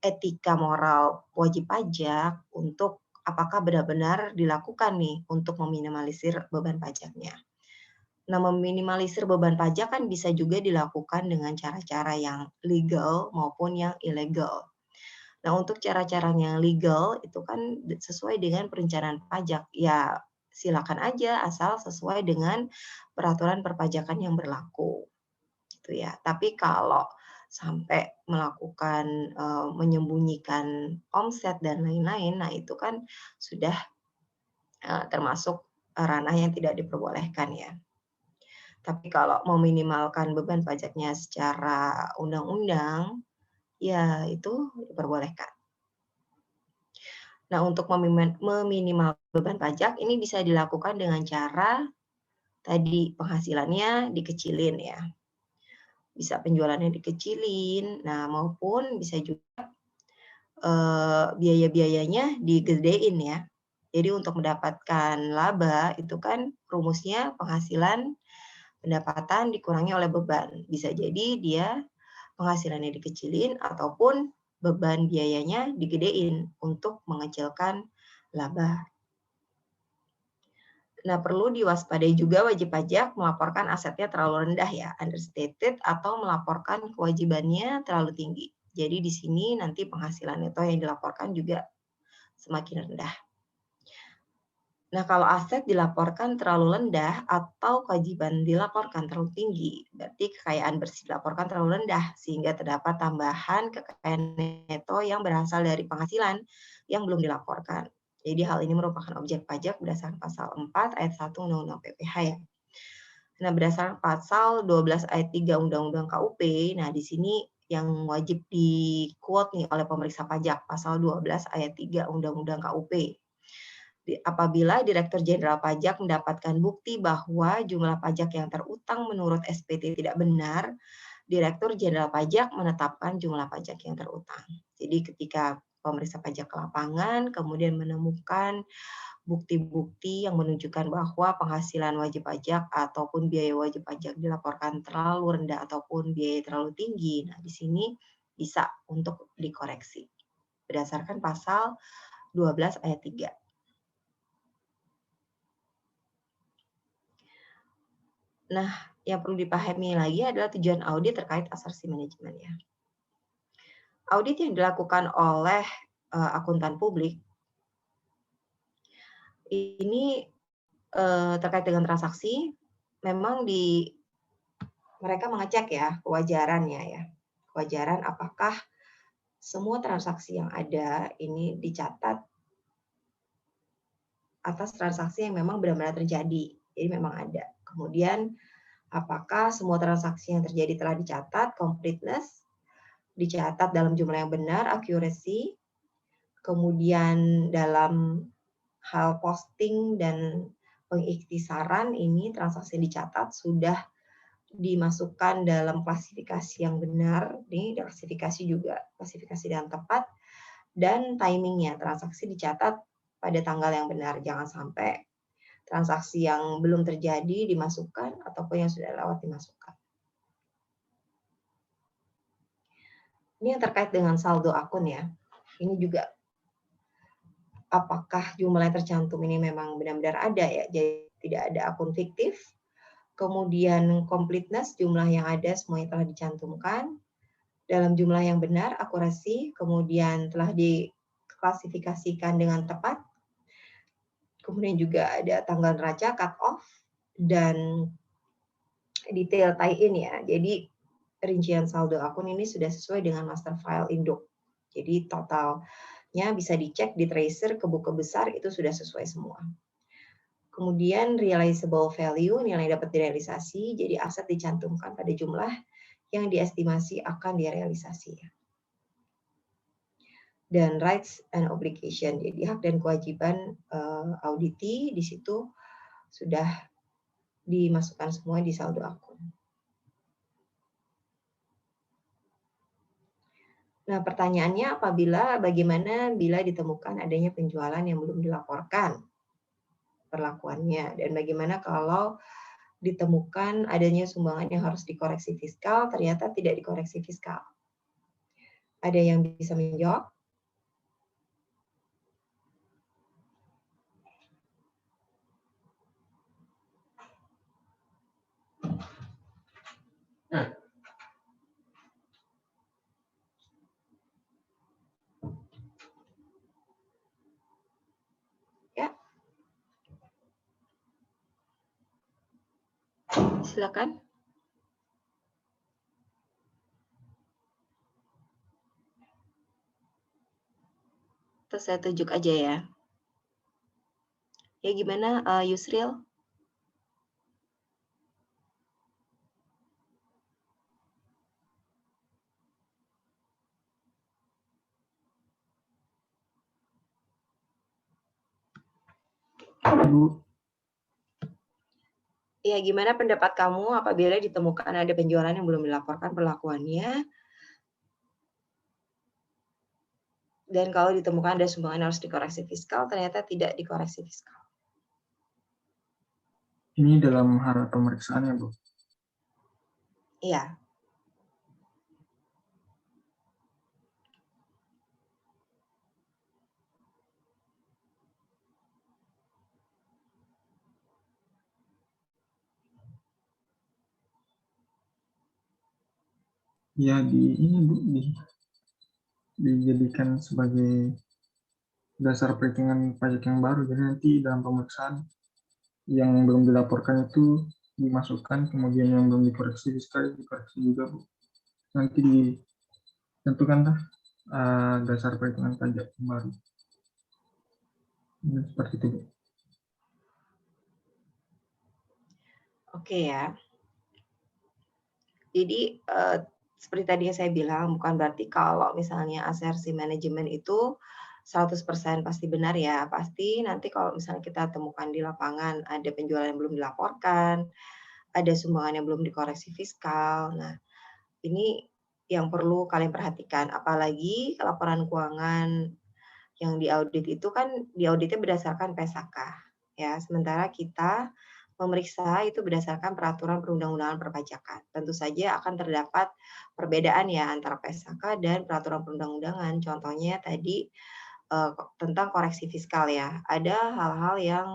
etika moral wajib pajak untuk apakah benar-benar dilakukan nih untuk meminimalisir beban pajaknya. Nah, meminimalisir beban pajak kan bisa juga dilakukan dengan cara-cara yang legal maupun yang ilegal. Nah, untuk cara-caranya yang legal itu kan sesuai dengan perencanaan pajak. Ya, silakan aja asal sesuai dengan peraturan perpajakan yang berlaku. Gitu ya. Tapi kalau sampai melakukan menyembunyikan omset dan lain-lain, nah itu kan sudah termasuk ranah yang tidak diperbolehkan ya. Tapi kalau meminimalkan beban pajaknya secara undang-undang, ya itu diperbolehkan. Nah, untuk meminimalkan beban pajak ini bisa dilakukan dengan cara tadi penghasilannya dikecilin ya. Bisa penjualannya dikecilin, nah maupun bisa juga biaya-biayanya digedein ya. Jadi untuk mendapatkan laba itu kan rumusnya penghasilan pendapatan dikurangi oleh beban. Bisa jadi dia penghasilannya dikecilin ataupun beban biayanya digedein untuk mengecilkan laba. Nah, perlu diwaspadai juga wajib pajak melaporkan asetnya terlalu rendah ya, understated, atau melaporkan kewajibannya terlalu tinggi. Jadi di sini nanti penghasilan itu yang dilaporkan juga semakin rendah. Nah, kalau aset dilaporkan terlalu rendah atau kewajiban dilaporkan terlalu tinggi, berarti kekayaan bersih dilaporkan terlalu rendah, sehingga terdapat tambahan kekayaan neto yang berasal dari penghasilan yang belum dilaporkan. Jadi hal ini merupakan objek pajak berdasarkan pasal 4 ayat 1 Undang-Undang PPH ya. Nah, berdasarkan pasal 12 ayat 3 Undang-Undang KUP, nah di sini yang wajib di-quote nih oleh pemeriksa pajak, pasal 12 ayat 3 Undang-Undang KUP. Apabila Direktur Jenderal Pajak mendapatkan bukti bahwa jumlah pajak yang terutang menurut SPT tidak benar, Direktur Jenderal Pajak menetapkan jumlah pajak yang terutang. Jadi ketika pemeriksa pajak ke lapangan, kemudian menemukan bukti-bukti yang menunjukkan bahwa penghasilan wajib pajak ataupun biaya wajib pajak dilaporkan terlalu rendah ataupun biaya terlalu tinggi. Nah, di sini bisa untuk dikoreksi berdasarkan pasal 12 ayat 3. Nah, yang perlu dipahami lagi adalah tujuan audit terkait asersi manajemen ya. Audit yang dilakukan oleh akuntan publik ini terkait dengan transaksi, memang mereka mengecek ya kewajarannya ya. Kewajaran apakah semua transaksi yang ada ini dicatat atas transaksi yang memang benar-benar terjadi. Jadi memang ada. Kemudian apakah semua transaksi yang terjadi telah dicatat, completeness, dicatat dalam jumlah yang benar, accuracy, kemudian dalam hal posting dan pengiktisaran ini transaksi yang dicatat sudah dimasukkan dalam klasifikasi yang benar, ini klasifikasi juga klasifikasi dengan tepat, dan timingnya transaksi dicatat pada tanggal yang benar, jangan sampai transaksi yang belum terjadi dimasukkan ataupun yang sudah lewat dimasukkan. Ini yang terkait dengan saldo akun ya, ini juga apakah jumlah yang tercantum ini memang benar-benar ada ya, jadi tidak ada akun fiktif. Kemudian completeness, jumlah yang ada semuanya telah dicantumkan dalam jumlah yang benar, akurasi, kemudian telah diklasifikasikan dengan tepat. Kemudian juga ada tanggal neraca, cut off, dan detail tie-in ya. Jadi rincian saldo akun ini sudah sesuai dengan master file induk. Jadi totalnya bisa dicek di tracer ke buku besar itu sudah sesuai semua. Kemudian realizable value, nilai yang dapat direalisasi, jadi aset dicantumkan pada jumlah yang diestimasi akan direalisasi. Dan rights and obligation, jadi hak dan kewajiban auditi di situ sudah dimasukkan semua di saldo akun. Nah, pertanyaannya bagaimana bila ditemukan adanya penjualan yang belum dilaporkan perlakuannya, dan bagaimana kalau ditemukan adanya sumbangan yang harus dikoreksi fiskal, ternyata tidak dikoreksi fiskal. Ada yang bisa menjawab? Ya. Silakan. Terus saya tunjuk aja ya. Ya gimana Yusril? Bu. Ya, gimana pendapat kamu apabila ditemukan ada penjualan yang belum dilaporkan perlakuannya? Dan kalau ditemukan ada sumbangan yang harus dikoreksi fiskal, ternyata tidak dikoreksi fiskal. Ini dalam hal pemeriksaan ya, Bu? Iya. Ya, ini Bu, dijadikan sebagai dasar perhitungan pajak yang baru. Jadi nanti dalam pemeriksaan yang belum dilaporkan itu dimasukkan, kemudian yang belum dikoreksi fiskal dikoreksi juga, Bu. Nanti ditentukanlah dasar perhitungan pajak yang baru. Seperti itu, Bu. Oke ya. Jadi seperti tadi yang saya bilang, bukan berarti kalau misalnya asersi manajemen itu 100% pasti benar ya. Pasti nanti kalau misalnya kita temukan di lapangan ada penjualan yang belum dilaporkan, ada sumbangan yang belum dikoreksi fiskal. Nah, ini yang perlu kalian perhatikan. Apalagi laporan keuangan yang diaudit itu kan diauditnya berdasarkan PSAK. Ya, sementara kita memeriksa itu berdasarkan peraturan perundang-undangan perpajakan. Tentu saja akan terdapat perbedaan ya antara PSAK dan peraturan perundang-undangan. Contohnya tadi tentang koreksi fiskal ya. Ada hal-hal yang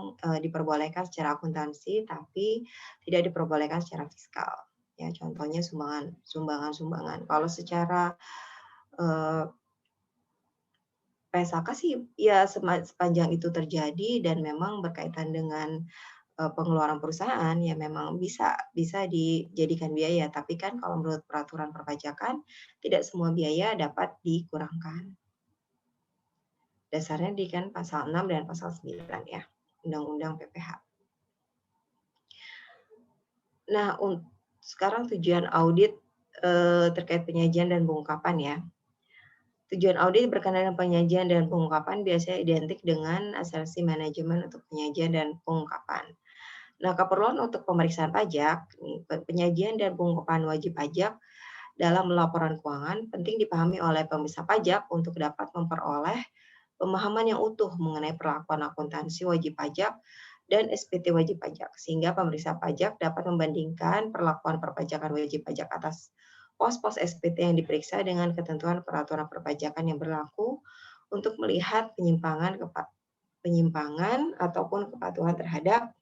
diperbolehkan secara akuntansi tapi tidak diperbolehkan secara fiskal. Ya, contohnya sumbangan. Kalau secara PSAK sih ya sepanjang itu terjadi dan memang berkaitan dengan pengeluaran perusahaan ya memang bisa dijadikan biaya, tapi kan kalau menurut peraturan perpajakan tidak semua biaya dapat dikurangkan. Dasarnya di kan pasal 6 dan pasal 9 ya, Undang-Undang PPH. Nah, sekarang tujuan audit terkait penyajian dan pengungkapan ya. Tujuan audit berkenaan dengan penyajian dan pengungkapan biasanya identik dengan asesmen manajemen untuk penyajian dan pengungkapan. Nah, keperluan untuk pemeriksaan pajak, penyajian dan pengungkapan wajib pajak dalam laporan keuangan penting dipahami oleh pemeriksa pajak untuk dapat memperoleh pemahaman yang utuh mengenai perlakuan akuntansi wajib pajak dan SPT wajib pajak, sehingga pemeriksa pajak dapat membandingkan perlakuan perpajakan wajib pajak atas pos-pos SPT yang diperiksa dengan ketentuan peraturan perpajakan yang berlaku untuk melihat penyimpangan ataupun kepatuhan terhadap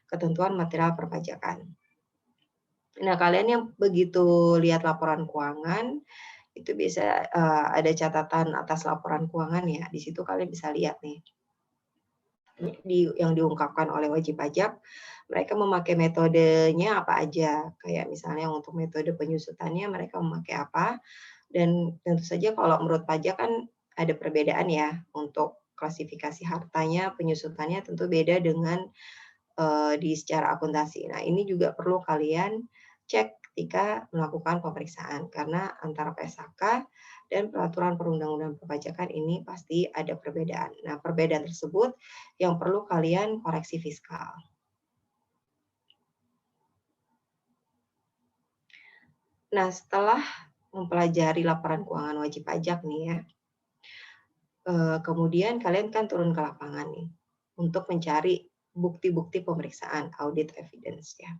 ketentuan material perpajakan. Nah, kalian yang begitu lihat laporan keuangan, itu bisa ada catatan atas laporan keuangan ya. Di situ kalian bisa lihat nih, yang diungkapkan oleh wajib pajak, mereka memakai metodenya apa aja. Kayak misalnya untuk metode penyusutannya mereka memakai apa. Dan tentu saja kalau menurut pajak kan ada perbedaan ya. Untuk klasifikasi hartanya, penyusutannya tentu beda dengan di secara akuntansi. Nah, ini juga perlu kalian cek ketika melakukan pemeriksaan karena antara PSAK dan peraturan perundang-undangan perpajakan ini pasti ada perbedaan. Nah, perbedaan tersebut yang perlu kalian koreksi fiskal. Nah, setelah mempelajari laporan keuangan wajib pajak nih ya, kemudian kalian kan turun ke lapangan nih untuk mencari bukti-bukti pemeriksaan, audit evidence ya.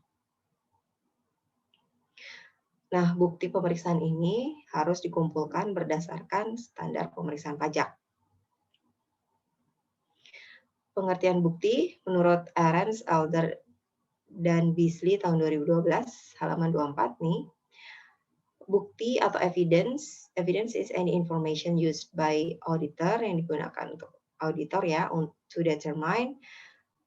Nah, bukti pemeriksaan ini harus dikumpulkan berdasarkan standar pemeriksaan pajak. Pengertian bukti menurut Ahrens, Alder, dan Beasley tahun 2012, halaman 24 nih. Bukti atau evidence is any information used by auditor yang digunakan untuk auditor ya, to determine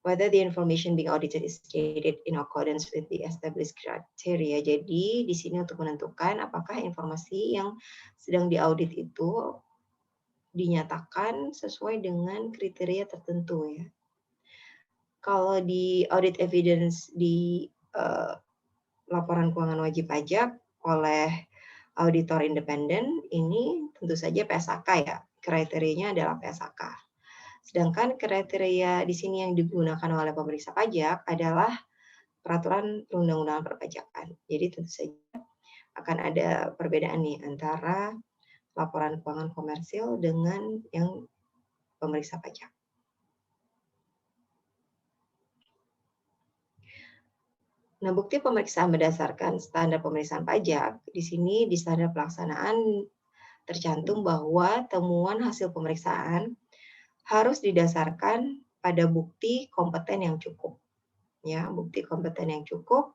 whether the information being audited is stated in accordance with the established criteria. Jadi di sini untuk menentukan apakah informasi yang sedang diaudit itu dinyatakan sesuai dengan kriteria tertentu ya. Kalau di audit evidence di laporan keuangan wajib pajak oleh auditor independen, ini tentu saja PSAK ya. Kriterianya adalah PSAK. Sedangkan kriteria di sini yang digunakan oleh pemeriksa pajak adalah peraturan perundang-undangan perpajakan. Jadi tentu saja akan ada perbedaan nih antara laporan keuangan komersil dengan yang pemeriksa pajak. Nah, bukti pemeriksaan berdasarkan standar pemeriksaan pajak, di sini di standar pelaksanaan tercantum bahwa temuan hasil pemeriksaan harus didasarkan pada bukti kompeten yang cukup. Ya, bukti kompeten yang cukup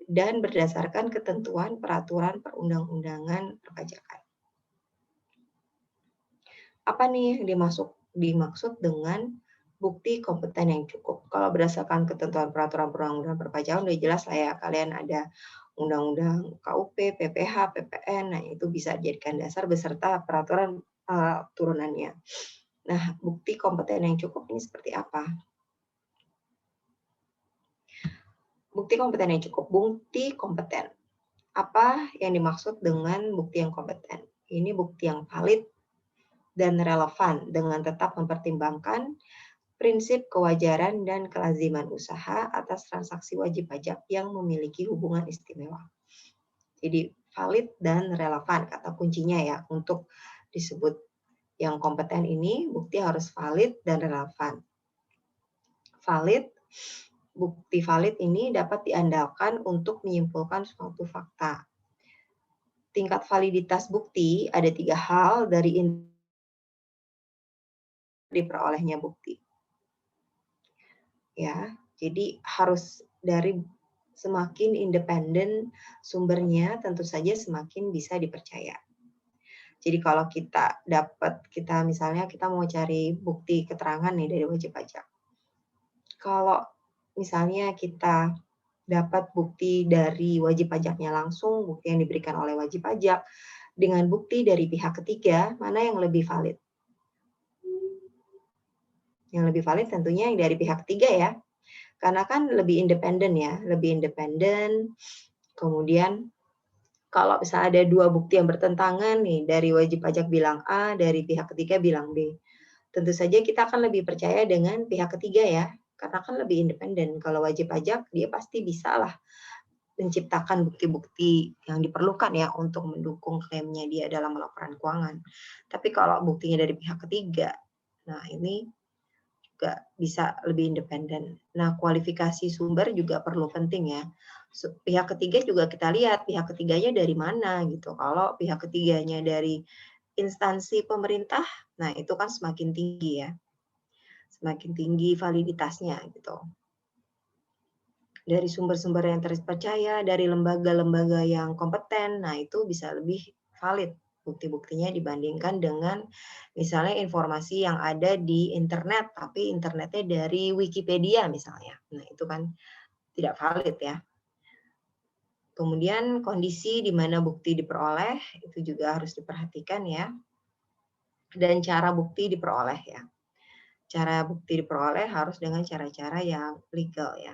dan berdasarkan ketentuan peraturan perundang-undangan perpajakan. Apa nih yang dimaksud dengan bukti kompeten yang cukup? Kalau berdasarkan ketentuan peraturan perundang-undangan perpajakan udah jelas lah ya, kalian ada undang-undang KUP, PPH, PPN, nah itu bisa dijadikan dasar beserta peraturan turunannya. Nah, bukti kompeten yang cukup ini seperti apa? Bukti kompeten yang cukup. Bukti kompeten. Apa yang dimaksud dengan bukti yang kompeten? Ini bukti yang valid dan relevan dengan tetap mempertimbangkan prinsip kewajaran dan kelaziman usaha atas transaksi wajib pajak yang memiliki hubungan istimewa. Jadi valid dan relevan, kata kuncinya ya untuk disebut yang kompeten ini. Bukti harus valid dan relevan. Valid, bukti valid ini dapat diandalkan untuk menyimpulkan suatu fakta. Tingkat validitas bukti ada 3 hal dari diperolehnya bukti. Ya, jadi harus dari semakin independen sumbernya, tentu saja semakin bisa dipercaya. Jadi kalau kita misalnya kita mau cari bukti keterangan nih dari wajib pajak. Kalau misalnya kita dapat bukti dari wajib pajaknya langsung, bukti yang diberikan oleh wajib pajak, dengan bukti dari pihak ketiga, mana yang lebih valid? Yang lebih valid tentunya yang dari pihak ketiga ya. Karena kan lebih independen ya, lebih independen. Kemudian kalau misalnya ada 2 bukti yang bertentangan nih, dari wajib pajak bilang A, dari pihak ketiga bilang B. Tentu saja kita akan lebih percaya dengan pihak ketiga ya, karena kan lebih independen. Kalau wajib pajak dia pasti bisa lah menciptakan bukti-bukti yang diperlukan ya untuk mendukung klaimnya dia dalam laporan keuangan. Tapi kalau buktinya dari pihak ketiga, nah ini juga bisa lebih independen. Nah, kualifikasi sumber juga perlu penting ya. Pihak ketiga juga kita lihat pihak ketiganya dari mana gitu. Kalau pihak ketiganya dari instansi pemerintah, nah itu kan semakin tinggi ya. Semakin tinggi validitasnya gitu. Dari sumber-sumber yang terpercaya, dari lembaga-lembaga yang kompeten, nah itu bisa lebih valid bukti-buktinya dibandingkan dengan misalnya informasi yang ada di internet, tapi internetnya dari Wikipedia misalnya. Nah, itu kan tidak valid ya. Kemudian kondisi di mana bukti diperoleh, itu juga harus diperhatikan ya. Dan cara bukti diperoleh ya. Cara bukti diperoleh harus dengan cara-cara yang legal ya.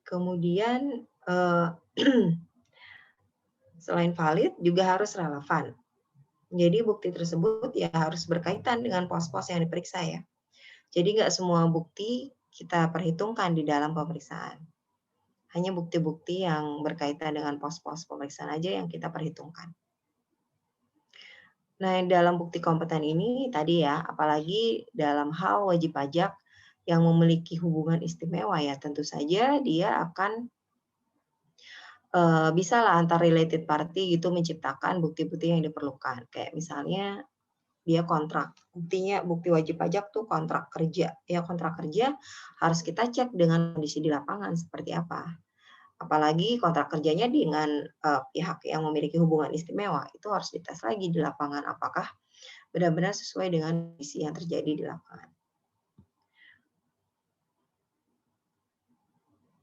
Kemudian selain valid juga harus relevan. Jadi bukti tersebut ya harus berkaitan dengan pos-pos yang diperiksa ya. Jadi nggak semua bukti kita perhitungkan di dalam pemeriksaan. Hanya bukti-bukti yang berkaitan dengan pos-pos pemeriksaan aja yang kita perhitungkan. Nah, dalam bukti kompeten ini tadi ya, apalagi dalam hal wajib pajak yang memiliki hubungan istimewa ya, tentu saja dia akan bisa lah antar related party gitu menciptakan bukti-bukti yang diperlukan. Kayak misalnya dia kontrak, bukti wajib pajak tuh kontrak kerja. Ya kontrak kerja harus kita cek dengan kondisi di lapangan seperti apa. Apalagi kontrak kerjanya dengan pihak yang memiliki hubungan istimewa, itu harus dites lagi di lapangan apakah benar-benar sesuai dengan kondisi yang terjadi di lapangan.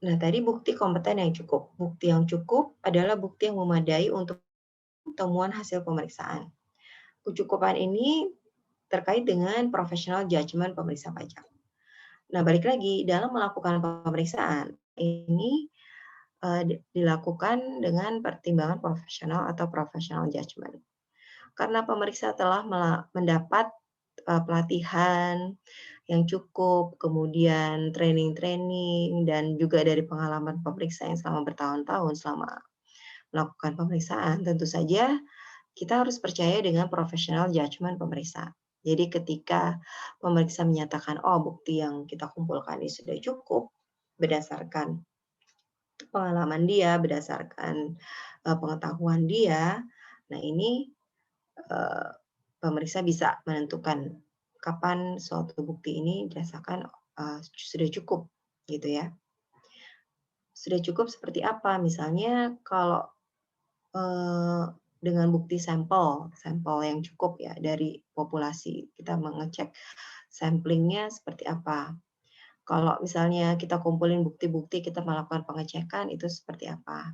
Nah, tadi bukti kompeten yang cukup. Bukti yang cukup adalah bukti yang memadai untuk temuan hasil pemeriksaan. Kecukupan ini terkait dengan professional judgment pemeriksa pajak. Nah, balik lagi, dalam melakukan pemeriksaan, ini dilakukan dengan pertimbangan profesional atau professional judgment. Karena pemeriksa telah mendapat pelatihan yang cukup, kemudian training-training, dan juga dari pengalaman pemeriksa yang selama bertahun-tahun selama melakukan pemeriksaan, tentu saja kita harus percaya dengan professional judgment pemeriksa. Jadi ketika pemeriksa menyatakan, oh bukti yang kita kumpulkan ini sudah cukup, berdasarkan pengalaman dia, berdasarkan pengetahuan dia, nah ini pemeriksa bisa menentukan kapan suatu bukti ini dirasakan sudah cukup, gitu ya. Sudah cukup seperti apa? Misalnya kalau dengan bukti sampel yang cukup ya dari populasi, kita mengecek samplingnya seperti apa. Kalau misalnya kita kumpulin bukti-bukti, kita melakukan pengecekan, itu seperti apa.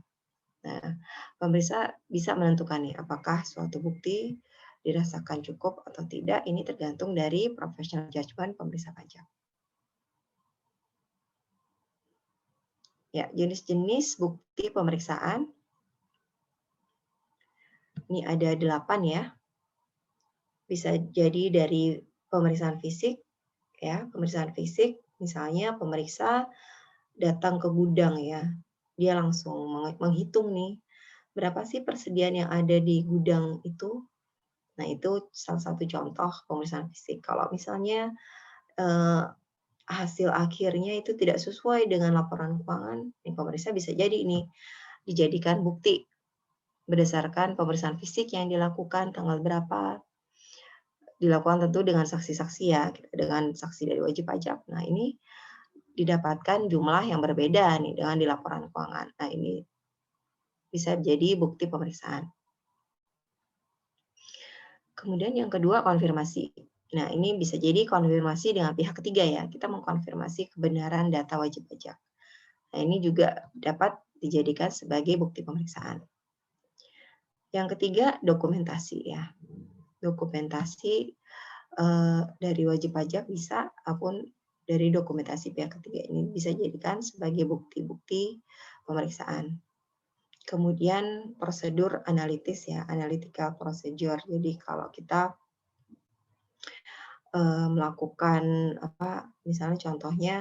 Nah, pemeriksa bisa menentukan nih, apakah suatu bukti dirasakan cukup atau tidak, ini tergantung dari professional judgment pemeriksa pajak. Ya, jenis-jenis bukti pemeriksaan. Ini ada 8 ya. Bisa jadi dari pemeriksaan fisik, ya, pemeriksaan fisik, misalnya pemeriksa datang ke gudang ya, dia langsung menghitung nih, berapa sih persediaan yang ada di gudang itu. Nah, itu salah satu contoh pemeriksaan fisik. Kalau misalnya hasil akhirnya itu tidak sesuai dengan laporan keuangan, pemeriksa bisa jadi ini dijadikan bukti berdasarkan pemeriksaan fisik yang dilakukan tanggal berapa, dilakukan tentu dengan saksi-saksi ya, dengan saksi dari wajib pajak. Nah, ini didapatkan jumlah yang berbeda nih dengan di laporan keuangan. Nah, ini bisa jadi bukti pemeriksaan. Kemudian yang kedua, konfirmasi. Nah, ini bisa jadi konfirmasi dengan pihak ketiga ya. Kita mengkonfirmasi kebenaran data wajib pajak. Nah, ini juga dapat dijadikan sebagai bukti pemeriksaan. Yang ketiga, dokumentasi ya. Dokumentasi dari wajib pajak bisa, ataupun dari dokumentasi pihak ketiga ini bisa dijadikan sebagai bukti-bukti pemeriksaan. Kemudian prosedur analitis ya, analytical procedure. Jadi kalau kita melakukan misalnya contohnya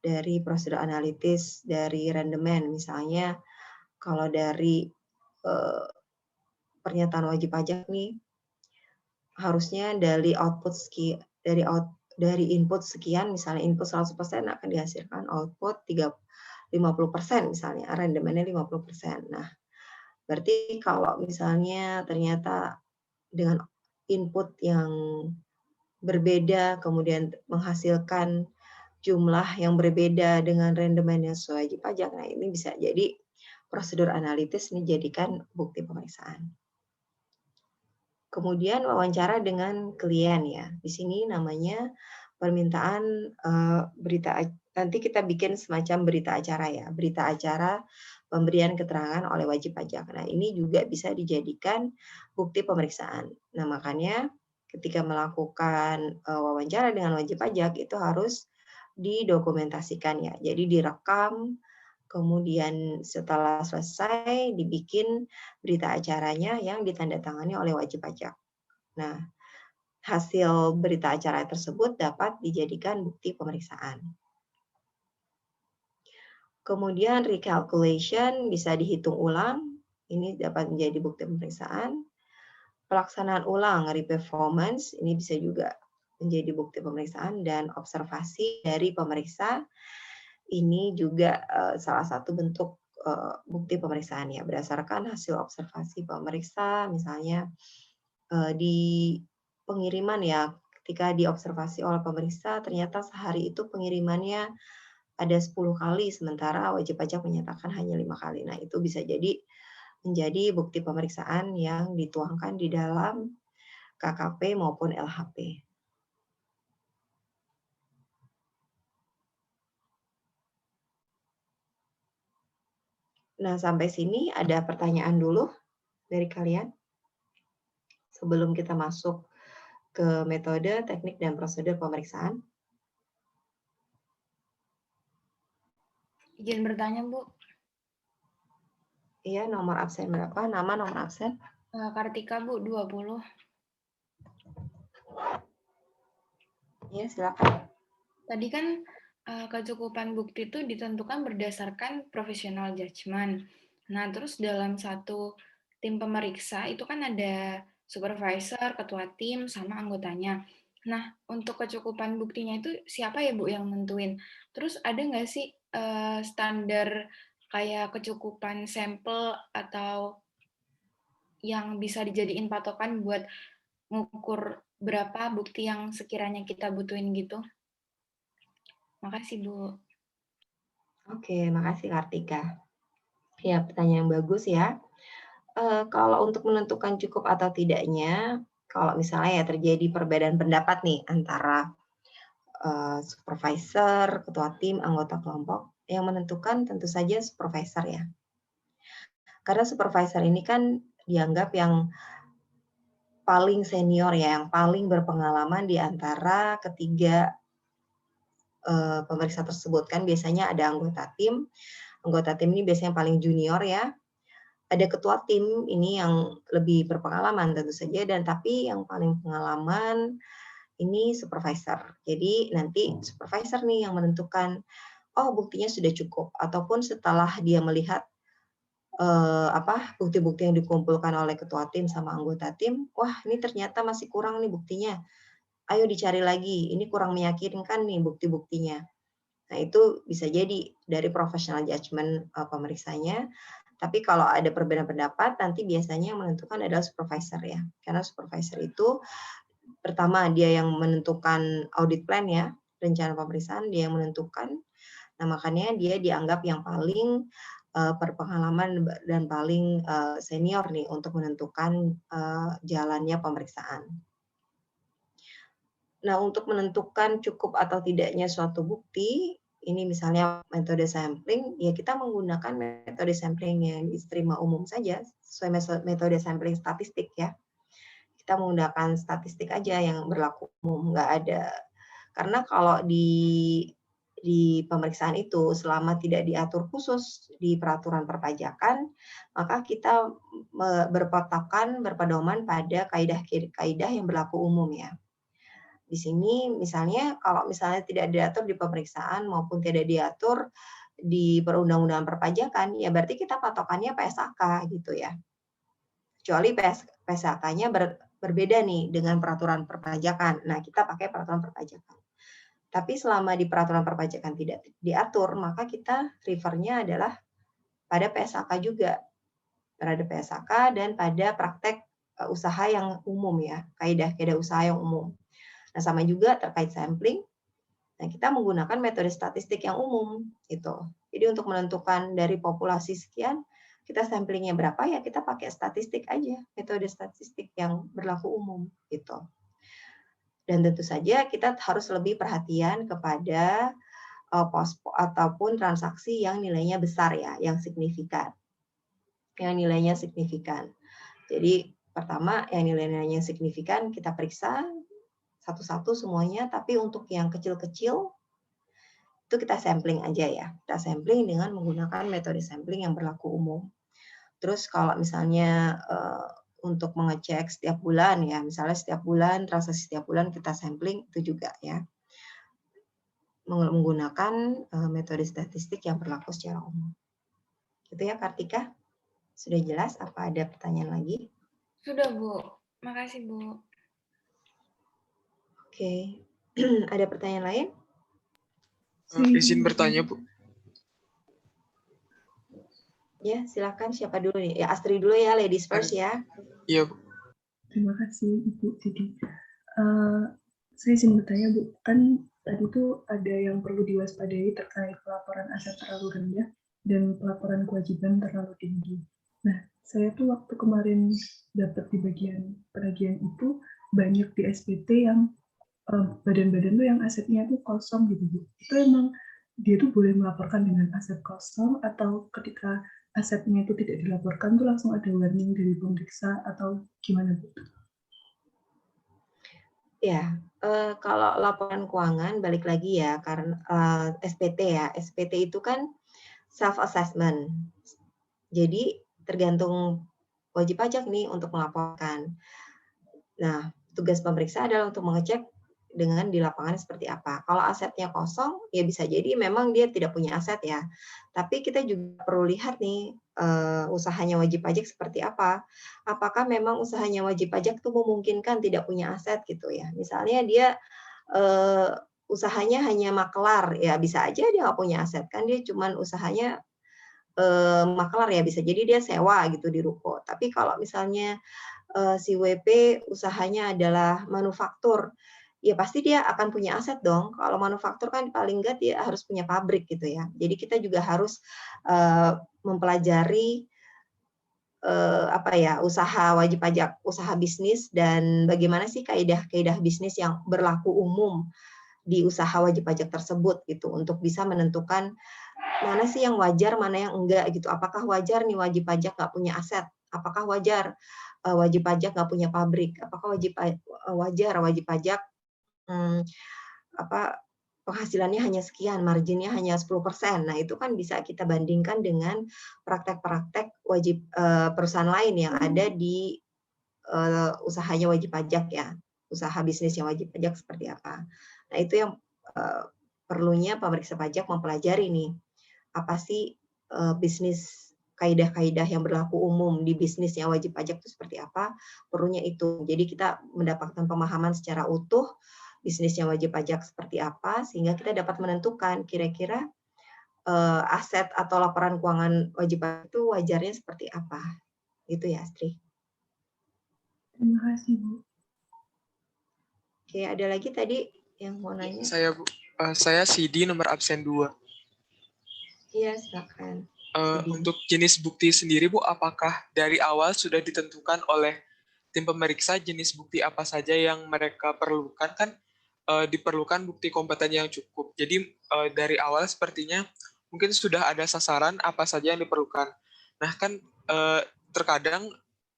dari prosedur analitis dari rendemen, misalnya kalau dari pernyataan wajib pajak nih harusnya dari dari input sekian, misalnya input 100% akan dihasilkan output 50% misalnya, rendemennya 50%. Nah, berarti kalau misalnya ternyata dengan input yang berbeda, kemudian menghasilkan jumlah yang berbeda dengan rendemen yang sesuai wajib pajak, nah ini bisa jadi prosedur analitis ini jadikan bukti pemeriksaan. Kemudian wawancara dengan klien ya. Di sini namanya permintaan berita, nanti kita bikin semacam berita acara ya. Berita acara pemberian keterangan oleh wajib pajak. Nah, ini juga bisa dijadikan bukti pemeriksaan. Nah, makanya ketika melakukan wawancara dengan wajib pajak itu harus didokumentasikan ya. Jadi direkam, kemudian setelah selesai dibikin berita acaranya yang ditandatangani oleh wajib pajak. Nah, hasil berita acara tersebut dapat dijadikan bukti pemeriksaan. Kemudian recalculation bisa dihitung ulang, ini dapat menjadi bukti pemeriksaan. Pelaksanaan ulang reperformance, ini bisa juga menjadi bukti pemeriksaan, dan observasi dari pemeriksa ini juga salah satu bentuk bukti pemeriksaan ya, berdasarkan hasil observasi pemeriksa, misalnya di pengiriman ya, ketika diobservasi oleh pemeriksa ternyata sehari itu pengirimannya ada 10 kali, sementara wajib pajak menyatakan hanya 5 kali. Nah, itu bisa jadi menjadi bukti pemeriksaan yang dituangkan di dalam KKP maupun LHP. Nah, sampai sini ada pertanyaan dulu dari kalian sebelum kita masuk ke metode, teknik, dan prosedur pemeriksaan. Izin bertanya, Bu. Iya, nomor absen berapa? Nama, nomor absen? Kartika, Bu, 20. Iya, silakan. Tadi kan kecukupan bukti itu ditentukan berdasarkan professional judgment. Nah, terus dalam satu tim pemeriksa itu kan ada supervisor, ketua tim, sama anggotanya. Nah, untuk kecukupan buktinya itu siapa ya, Bu, yang nentuin? Terus ada nggak sih standar kayak kecukupan sampel atau yang bisa dijadiin patokan buat ngukur berapa bukti yang sekiranya kita butuhin gitu? Makasih, Bu. Oke, makasih Kartika. Ya, pertanyaan yang bagus ya. Kalau untuk menentukan cukup atau tidaknya, kalau misalnya ya terjadi perbedaan pendapat nih antara supervisor, ketua tim, anggota kelompok, yang menentukan tentu saja supervisor ya. Karena supervisor ini kan dianggap yang paling senior ya, yang paling berpengalaman di antara ketiga pemeriksa tersebut. Kan biasanya ada anggota tim ini biasanya paling junior ya. Ada ketua tim ini yang lebih berpengalaman tentu saja, dan tapi yang paling pengalaman ini supervisor. Jadi nanti supervisor nih yang menentukan, oh buktinya sudah cukup, ataupun setelah dia melihat bukti-bukti yang dikumpulkan oleh ketua tim sama anggota tim, wah ini ternyata masih kurang nih buktinya. Ayo dicari lagi, ini kurang meyakinkan nih bukti-buktinya. Nah itu bisa jadi dari professional judgment pemeriksanya. Tapi kalau ada perbedaan pendapat, nanti biasanya yang menentukan adalah supervisor ya. Karena supervisor itu pertama dia yang menentukan audit plan ya, rencana pemeriksaan dia yang menentukan. Nah makanya dia dianggap yang paling berpengalaman dan paling senior nih untuk menentukan jalannya pemeriksaan. Nah, untuk menentukan cukup atau tidaknya suatu bukti, ini misalnya metode sampling, ya kita menggunakan metode sampling yang diterima umum saja, sesuai metode sampling statistik ya. Kita menggunakan statistik aja yang berlaku umum, nggak ada. Karena kalau di pemeriksaan itu selama tidak diatur khusus di peraturan perpajakan, maka kita berpedoman pada kaidah-kaidah yang berlaku umum ya. Di sini misalnya kalau misalnya tidak diatur di pemeriksaan maupun tidak diatur di perundang-undangan perpajakan, ya berarti kita patokannya PSAK gitu ya. Kecuali PSAK-nya berbeda nih dengan peraturan perpajakan. Nah, kita pakai peraturan perpajakan. Tapi selama di peraturan perpajakan tidak diatur, maka kita refernya adalah pada PSAK juga. Pada PSAK dan pada praktek usaha yang umum ya, kaidah-kaidah usaha yang umum. Nah, sama juga terkait sampling. Nah, kita menggunakan metode statistik yang umum gitu. Jadi untuk menentukan dari populasi sekian, kita samplingnya berapa ya kita pakai statistik aja, metode statistik yang berlaku umum gitu. Dan tentu saja kita harus lebih perhatian kepada pos ataupun transaksi yang nilainya besar ya, yang signifikan. Yang nilainya signifikan. Jadi pertama yang nilainya signifikan kita periksa satu-satu semuanya, tapi untuk yang kecil-kecil itu kita sampling aja ya. Kita sampling dengan menggunakan metode sampling yang berlaku umum. Terus kalau misalnya untuk mengecek setiap bulan ya, misalnya setiap bulan, transaksi setiap bulan kita sampling itu juga ya. Menggunakan metode statistik yang berlaku secara umum. Gitu ya Kartika? Sudah jelas? Apa ada pertanyaan lagi? Sudah, Bu. Makasih, Bu. Oke. Ada pertanyaan lain? Izin bertanya, Bu. Ya, silakan. Siapa dulu nih? Ya, Astri dulu ya, ladies first ya. Iya, Bu. Terima kasih, Ibu Didi. Saya izin bertanya, Bu. Kan tadi itu ada yang perlu diwaspadai terkait pelaporan aset terlalu rendah dan pelaporan kewajiban terlalu tinggi. Nah, saya tuh waktu kemarin dapat di bagian penagihan itu, banyak di SPT yang badan-badan tuh yang asetnya tuh kosong gitu, Bu. Itu emang dia tuh boleh melaporkan dengan aset kosong atau ketika asetnya itu tidak dilaporkan tuh langsung ada warning dari pemeriksa atau gimana, Bu? Ya, kalau laporan keuangan balik lagi ya, karena SPT ya, SPT itu kan self assessment. Jadi tergantung wajib pajak nih untuk melaporkan. Nah, tugas pemeriksa adalah untuk mengecek dengan di lapangan seperti apa. Kalau asetnya kosong, ya bisa jadi memang dia tidak punya aset ya. Tapi kita juga perlu lihat nih usahanya wajib pajak seperti apa. Apakah memang usahanya wajib pajak itu memungkinkan tidak punya aset gitu ya. Misalnya dia usahanya hanya makelar, ya bisa aja dia nggak punya aset kan, dia cuman usahanya makelar ya, bisa jadi dia sewa gitu di ruko. Tapi kalau misalnya si WP usahanya adalah manufaktur, ya pasti dia akan punya aset dong. Kalau manufaktur kan paling nggak dia harus punya pabrik gitu ya. Jadi kita juga harus mempelajari usaha wajib pajak, usaha bisnis, dan bagaimana sih kaidah-kaidah bisnis yang berlaku umum di usaha wajib pajak tersebut gitu, untuk bisa menentukan mana sih yang wajar, mana yang enggak gitu. Apakah wajar nih wajib pajak nggak punya aset? Apakah wajar wajib pajak nggak punya pabrik? Apakah wajar wajib pajak penghasilannya hanya sekian, marginnya hanya 10%. Nah, itu kan bisa kita bandingkan dengan praktek-praktek wajib perusahaan lain yang ada di usahanya wajib pajak ya. Usaha bisnis yang wajib pajak seperti apa. Nah, itu yang perlunya pemeriksa pajak mempelajari nih, apa sih bisnis kaidah-kaidah yang berlaku umum di bisnisnya wajib pajak itu seperti apa, perlunya itu. Jadi kita mendapatkan pemahaman secara utuh bisnisnya wajib pajak seperti apa, sehingga kita dapat menentukan kira-kira aset atau laporan keuangan wajib pajak itu wajarnya seperti apa. Gitu ya, Astri. Terima kasih, Bu. Oke, ada lagi tadi yang mau nanya? Saya, Bu. Saya CD nomor absen 2. Iya, silakan. Untuk jenis bukti sendiri, Bu, apakah dari awal sudah ditentukan oleh tim pemeriksa jenis bukti apa saja yang mereka perlukan? Kan diperlukan bukti kompeten yang cukup. Jadi dari awal sepertinya mungkin sudah ada sasaran apa saja yang diperlukan. Nah, kan terkadang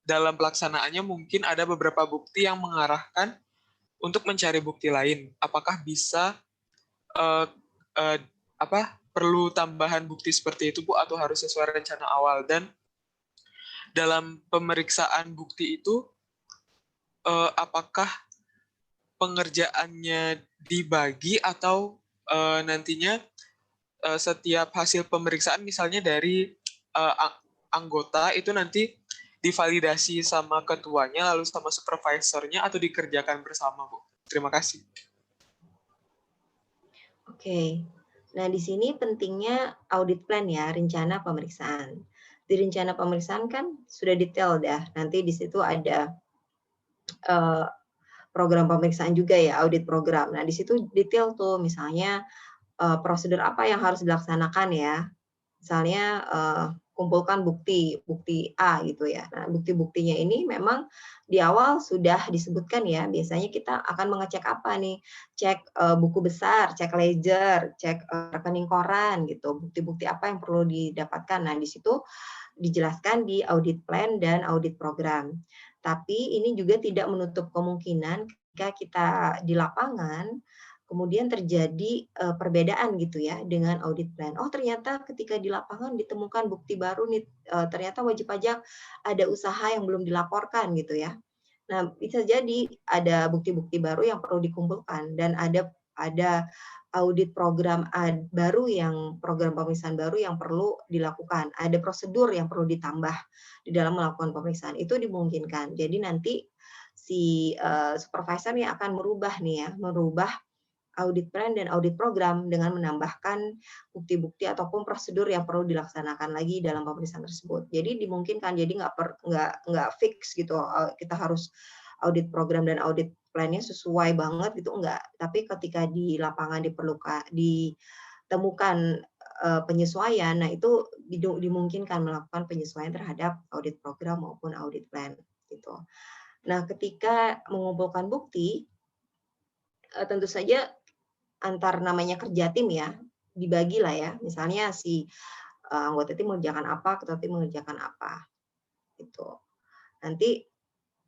dalam pelaksanaannya mungkin ada beberapa bukti yang mengarahkan untuk mencari bukti lain. Apakah bisa perlu tambahan bukti seperti itu, Bu, atau harus sesuai rencana awal? Dan dalam pemeriksaan bukti itu, apakah pengerjaannya dibagi atau nantinya setiap hasil pemeriksaan misalnya dari anggota itu nanti divalidasi sama ketuanya lalu sama supervisornya atau dikerjakan bersama, Bu? Terima kasih. Oke. Nah, di sini pentingnya audit plan ya, rencana pemeriksaan. Di rencana pemeriksaan kan sudah detail dah. Nanti di situ ada program pemeriksaan juga ya, audit program. Nah, di situ detail tuh, misalnya prosedur apa yang harus dilaksanakan ya. Misalnya kumpulkan bukti A gitu ya. Nah, bukti-buktinya ini memang di awal sudah disebutkan ya. Biasanya kita akan mengecek apa nih? Cek buku besar, cek ledger, cek rekening koran gitu. Bukti-bukti apa yang perlu didapatkan. Nah, di situ dijelaskan di audit plan dan audit program. Tapi ini juga tidak menutup kemungkinan ketika kita di lapangan kemudian terjadi perbedaan gitu ya dengan audit plan. Oh, ternyata ketika di lapangan ditemukan bukti baru nih, ternyata wajib pajak ada usaha yang belum dilaporkan gitu ya. Nah, bisa jadi ada bukti-bukti baru yang perlu dikumpulkan dan ada audit program baru yang program pemeriksaan baru yang perlu dilakukan. Ada prosedur yang perlu ditambah di dalam melakukan pemeriksaan. Itu dimungkinkan. Jadi nanti si supervisor yang akan merubah audit plan dan audit program dengan menambahkan bukti-bukti ataupun prosedur yang perlu dilaksanakan lagi dalam pemeriksaan tersebut. Jadi dimungkinkan, jadi nggak fix gitu. Kita harus audit program dan audit plan-nya sesuai banget gitu, enggak. Tapi ketika di lapangan ditemukan penyesuaian, nah itu dimungkinkan melakukan penyesuaian terhadap audit program maupun audit plan gitu. Nah, ketika mengumpulkan bukti, tentu saja antar namanya kerja tim ya, dibagi lah ya. Misalnya si anggota tim mengerjakan apa, ketua tim mengerjakan apa. Gitu. Nanti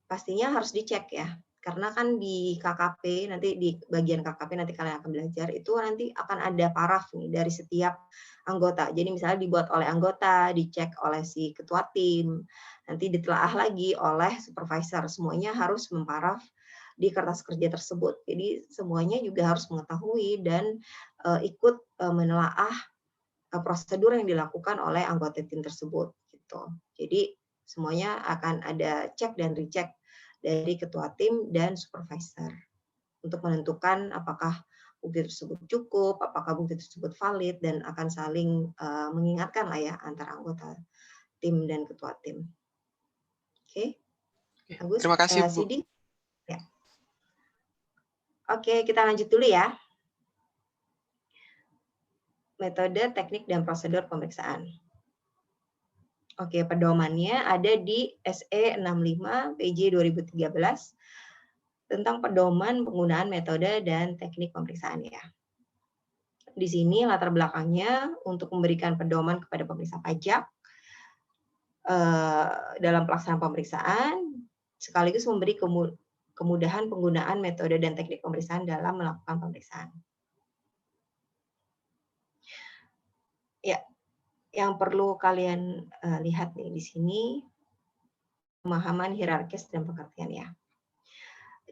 pastinya harus dicek ya. Karena kan di KKP, nanti di bagian KKP nanti kalian akan belajar, itu nanti akan ada paraf nih dari setiap anggota. Jadi misalnya dibuat oleh anggota, dicek oleh si ketua tim, nanti ditelaah lagi oleh supervisor. Semuanya harus memparaf di kertas kerja tersebut. Jadi semuanya juga harus mengetahui dan ikut menelaah prosedur yang dilakukan oleh anggota tim tersebut. Gitu. Jadi semuanya akan ada cek dan recheck dari ketua tim dan supervisor untuk menentukan apakah bukti tersebut cukup, apakah bukti tersebut valid, dan akan saling mengingatkan lah ya antara anggota tim dan ketua tim. Oke. Agus, terima kasih, Bu. Sidi? Ya. Oke, kita lanjut dulu ya. Metode, teknik, dan prosedur pemeriksaan. Oke, pedomannya ada di SE 65 PJ 2013 tentang pedoman penggunaan metode dan teknik pemeriksaan ya. Di sini latar belakangnya untuk memberikan pedoman kepada pemeriksa pajak dalam pelaksanaan pemeriksaan, sekaligus memberi kemudahan penggunaan metode dan teknik pemeriksaan dalam melakukan pemeriksaan. Ya, yang perlu kalian lihat nih di sini pemahaman hierarkis dan pengertian ya.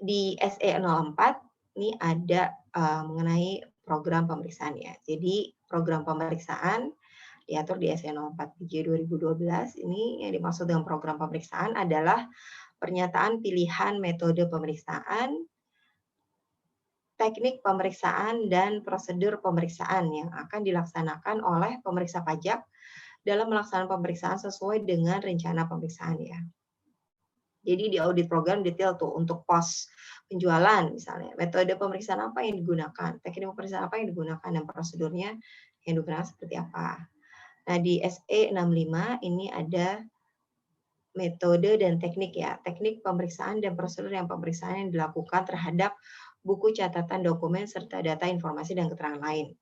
Di SE 04 ini ada mengenai program pemeriksaan ya. Jadi program pemeriksaan diatur di SE 04 2012 ini yang dimaksud dengan program pemeriksaan adalah pernyataan pilihan metode pemeriksaan, teknik pemeriksaan, dan prosedur pemeriksaan yang akan dilaksanakan oleh pemeriksa pajak dalam melaksanakan pemeriksaan sesuai dengan rencana pemeriksaan ya. Jadi di audit program detail tuh untuk pos penjualan misalnya, metode pemeriksaan apa yang digunakan, teknik pemeriksaan apa yang digunakan, dan prosedurnya yang digunakan seperti apa. Nah di SE 65 ini ada metode dan teknik ya, teknik pemeriksaan dan prosedur yang pemeriksaan yang dilakukan terhadap buku catatan dokumen serta data informasi dan keterangan lain.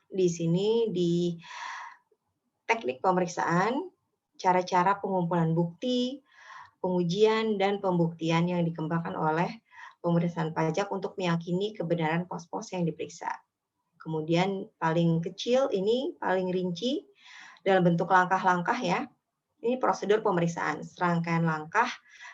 Di sini di teknik pemeriksaan, cara-cara pengumpulan bukti, pengujian, dan pembuktian yang dikembangkan oleh pemeriksaan pajak untuk meyakini kebenaran pos-pos yang diperiksa. Kemudian paling kecil ini paling rinci dalam bentuk langkah-langkah ya. Ini prosedur pemeriksaan, serangkaian langkah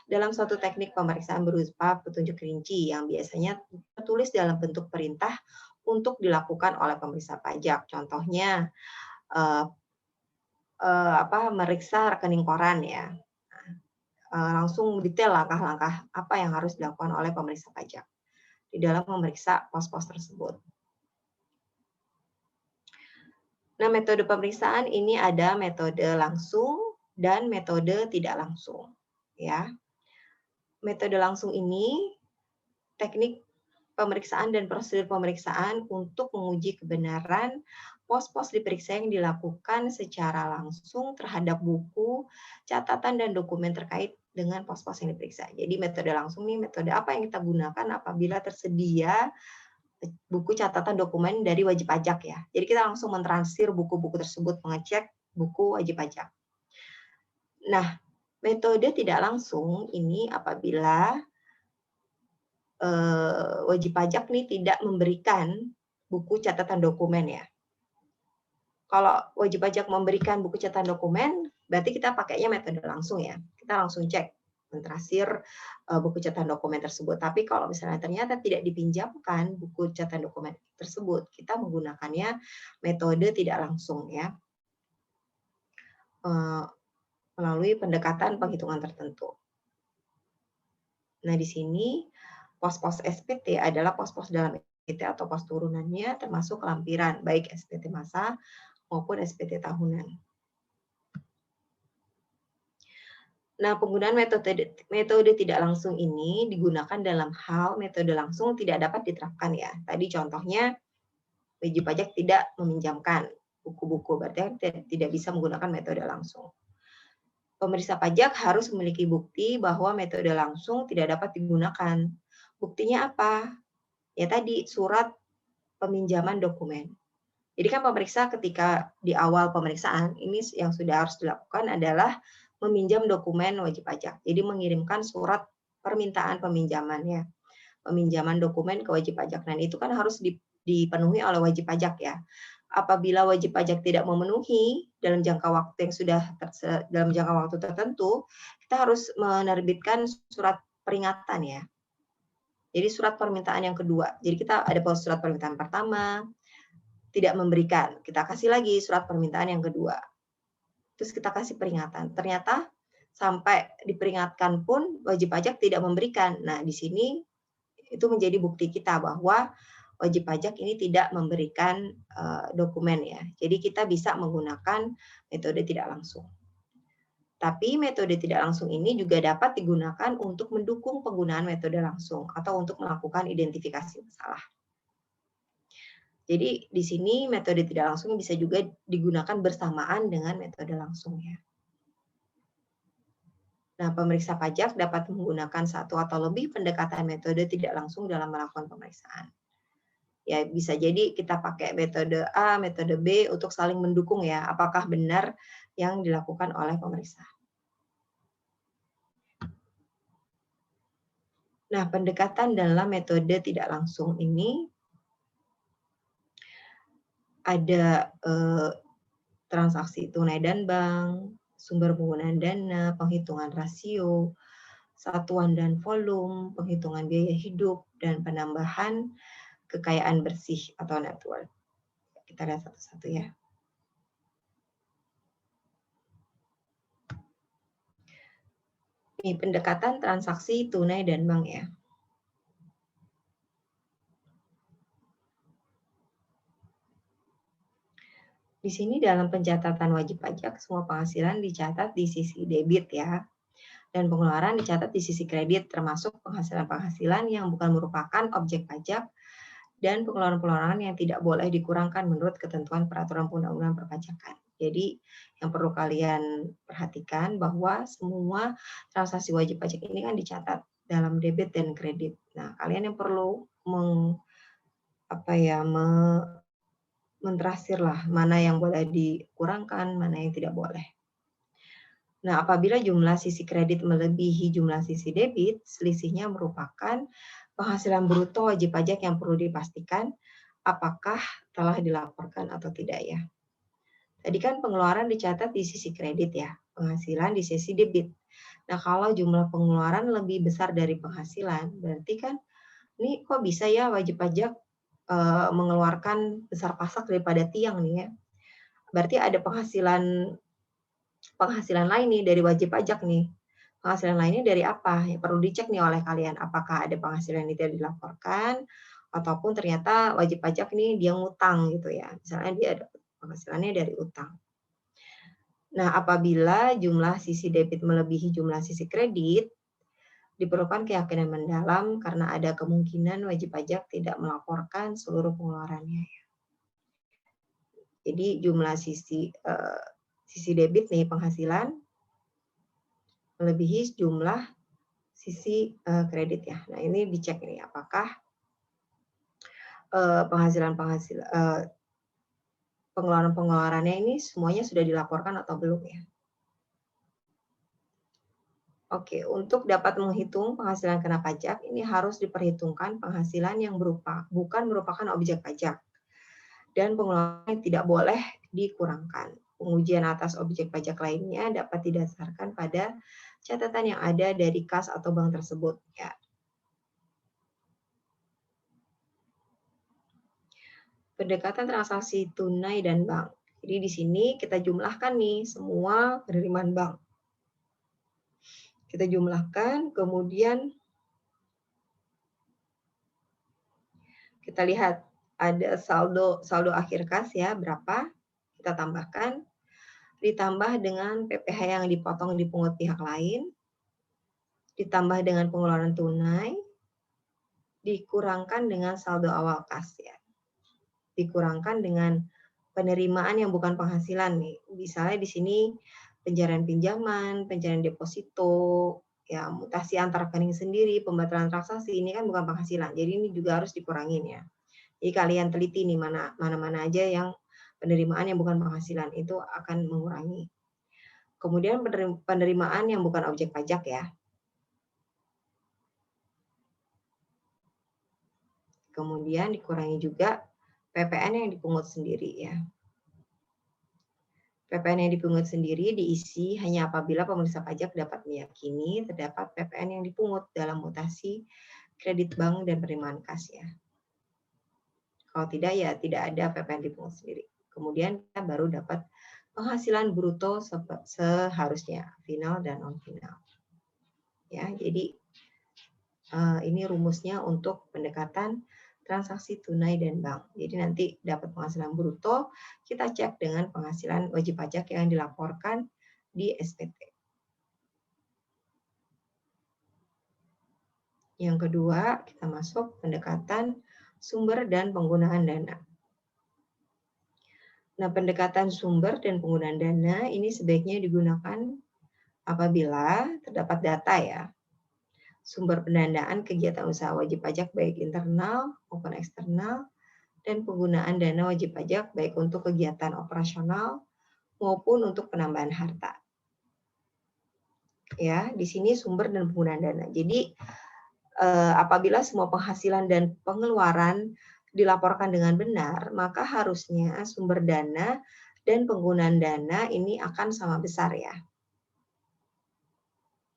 dalam suatu teknik pemeriksaan berupa petunjuk rinci yang biasanya tertulis dalam bentuk perintah untuk dilakukan oleh pemeriksa pajak. Contohnya meriksa rekening koran ya. Langsung detail langkah-langkah apa yang harus dilakukan oleh pemeriksa pajak di dalam memeriksa pos-pos tersebut. Nah, metode pemeriksaan ini ada metode langsung dan metode tidak langsung. Ya, metode langsung ini teknik pemeriksaan dan prosedur pemeriksaan untuk menguji kebenaran pos-pos diperiksa yang dilakukan secara langsung terhadap buku, catatan, dan dokumen terkait dengan pos-pos yang diperiksa. Jadi metode langsung nih, metode apa yang kita gunakan apabila tersedia buku catatan dokumen dari wajib pajak ya. Jadi kita langsung mentransfer buku-buku tersebut, mengecek buku wajib pajak. Nah, metode tidak langsung ini apabila wajib pajak nih tidak memberikan buku catatan dokumen ya. Kalau wajib pajak memberikan buku catatan dokumen, berarti kita pakainya metode langsung ya. Kita langsung cek, mentransfer buku catatan dokumen tersebut. Tapi kalau misalnya ternyata tidak dipinjamkan buku catatan dokumen tersebut, kita menggunakannya metode tidak langsung ya, melalui pendekatan penghitungan tertentu. Nah di sini pos-pos SPT adalah pos-pos dalam SPT atau pos turunannya termasuk lampiran, baik SPT masa maupun SPT tahunan. Nah, penggunaan metode tidak langsung ini digunakan dalam hal metode langsung tidak dapat diterapkan ya. Tadi contohnya wajib pajak tidak meminjamkan buku-buku, berarti tidak bisa menggunakan metode langsung. Pemeriksa pajak harus memiliki bukti bahwa metode langsung tidak dapat digunakan. Buktinya apa? Ya tadi surat peminjaman dokumen. Jadi kan pemeriksa ketika di awal pemeriksaan ini yang sudah harus dilakukan adalah meminjam dokumen wajib pajak. Jadi mengirimkan surat permintaan peminjamannya. Peminjaman dokumen ke wajib pajak. Dan itu kan harus dipenuhi oleh wajib pajak ya. Apabila wajib pajak tidak memenuhi dalam jangka waktu yang sudah dalam jangka waktu tertentu, kita harus menerbitkan surat peringatan ya. Jadi surat permintaan yang kedua. Jadi kita ada surat permintaan pertama, tidak memberikan. Kita kasih lagi surat permintaan yang kedua. Terus kita kasih peringatan. Ternyata sampai diperingatkan pun wajib pajak tidak memberikan. Nah, di sini itu menjadi bukti kita bahwa wajib pajak ini tidak memberikan dokumen ya. Jadi kita bisa menggunakan metode tidak langsung. Tapi metode tidak langsung ini juga dapat digunakan untuk mendukung penggunaan metode langsung atau untuk melakukan identifikasi masalah. Jadi di sini metode tidak langsung bisa juga digunakan bersamaan dengan metode langsung ya. Nah, pemeriksa pajak dapat menggunakan satu atau lebih pendekatan metode tidak langsung dalam melakukan pemeriksaan. Ya, bisa jadi kita pakai metode A, metode B untuk saling mendukung ya, apakah benar yang dilakukan oleh pemeriksa. Nah, pendekatan dalam metode tidak langsung ini ada transaksi tunai dan bank, sumber penggunaan dana, penghitungan rasio, satuan dan volume, penghitungan biaya hidup, dan penambahan kekayaan bersih atau net worth. Kita lihat satu-satu ya. Ini pendekatan transaksi tunai dan bank ya. Di sini dalam pencatatan wajib pajak, semua penghasilan dicatat di sisi debit ya. Dan pengeluaran dicatat di sisi kredit, termasuk penghasilan-penghasilan yang bukan merupakan objek pajak dan pengeluaran-pengeluaran yang tidak boleh dikurangkan menurut ketentuan peraturan undang-undang perpajakan. Jadi yang perlu kalian perhatikan bahwa semua transaksi wajib pajak ini kan dicatat dalam debit dan kredit. Nah, kalian yang perlu mentrasir lah mana yang boleh dikurangkan, mana yang tidak boleh. Nah, apabila jumlah sisi kredit melebihi jumlah sisi debit, selisihnya merupakan penghasilan bruto wajib pajak yang perlu dipastikan apakah telah dilaporkan atau tidak ya. Tadi kan pengeluaran dicatat di sisi kredit ya, penghasilan di sisi debit. Nah, kalau jumlah pengeluaran lebih besar dari penghasilan, berarti kan ini kok bisa ya wajib pajak mengeluarkan besar pasak daripada tiang nih ya. Berarti ada penghasilan lain nih dari wajib pajak nih. Penghasilan lainnya dari apa? Ya, perlu dicek nih oleh kalian. Apakah ada penghasilan yang tidak dilaporkan ataupun ternyata wajib pajak nih dia ngutang gitu ya. Misalnya dia ada penghasilannya dari utang. Nah, apabila jumlah sisi debit melebihi jumlah sisi kredit, diperlukan keyakinan mendalam karena ada kemungkinan wajib pajak tidak melaporkan seluruh pengeluarannya. Jadi jumlah sisi debit nih penghasilan melebihi jumlah sisi kredit ya. Nah, ini dicek nih apakah pengeluarannya ini semuanya sudah dilaporkan atau belum ya. Oke, untuk dapat menghitung penghasilan kena pajak, ini harus diperhitungkan penghasilan yang bukan merupakan objek pajak. Dan pengeluaran tidak boleh dikurangkan. Pengujian atas objek pajak lainnya dapat didasarkan pada catatan yang ada dari kas atau bank tersebut. Ya. Pendekatan transaksi tunai dan bank. Jadi di sini kita jumlahkan nih semua penerimaan bank. Kita jumlahkan, kemudian kita lihat ada saldo akhir kas ya, berapa, kita tambahkan, ditambah dengan PPh yang dipotong dipungut pihak lain, ditambah dengan pengeluaran tunai, dikurangkan dengan saldo awal kas ya, dikurangkan dengan penerimaan yang bukan penghasilan nih, misalnya di sini pencarian pinjaman, pencarian deposito, ya mutasi antar rekening sendiri, pembatalan transaksi ini kan bukan penghasilan. Jadi ini juga harus dikurangin ya. Jadi kalian teliti nih mana-mana aja yang penerimaan yang bukan penghasilan itu akan mengurangi. Kemudian penerimaan yang bukan objek pajak ya. Kemudian dikurangi juga PPN yang dipungut sendiri ya. PPN yang dipungut sendiri diisi hanya apabila pemeriksa pajak dapat meyakini terdapat PPN yang dipungut dalam mutasi kredit bank dan penerimaan kas ya. Kalau tidak ya tidak ada PPN dipungut sendiri. Kemudian kita baru dapat penghasilan bruto seharusnya final dan non final. Ya, jadi ini rumusnya untuk pendekatan transaksi tunai dan bank. Jadi nanti dapat penghasilan bruto, kita cek dengan penghasilan wajib pajak yang dilaporkan di SPT. Yang kedua, kita masuk pendekatan sumber dan penggunaan dana. Nah, pendekatan sumber dan penggunaan dana ini sebaiknya digunakan apabila terdapat data ya. Sumber pendanaan kegiatan usaha wajib pajak baik internal maupun eksternal, dan penggunaan dana wajib pajak baik untuk kegiatan operasional maupun untuk penambahan harta. Ya, di sini sumber dan penggunaan dana. Jadi apabila semua penghasilan dan pengeluaran dilaporkan dengan benar, maka harusnya sumber dana dan penggunaan dana ini akan sama besar ya.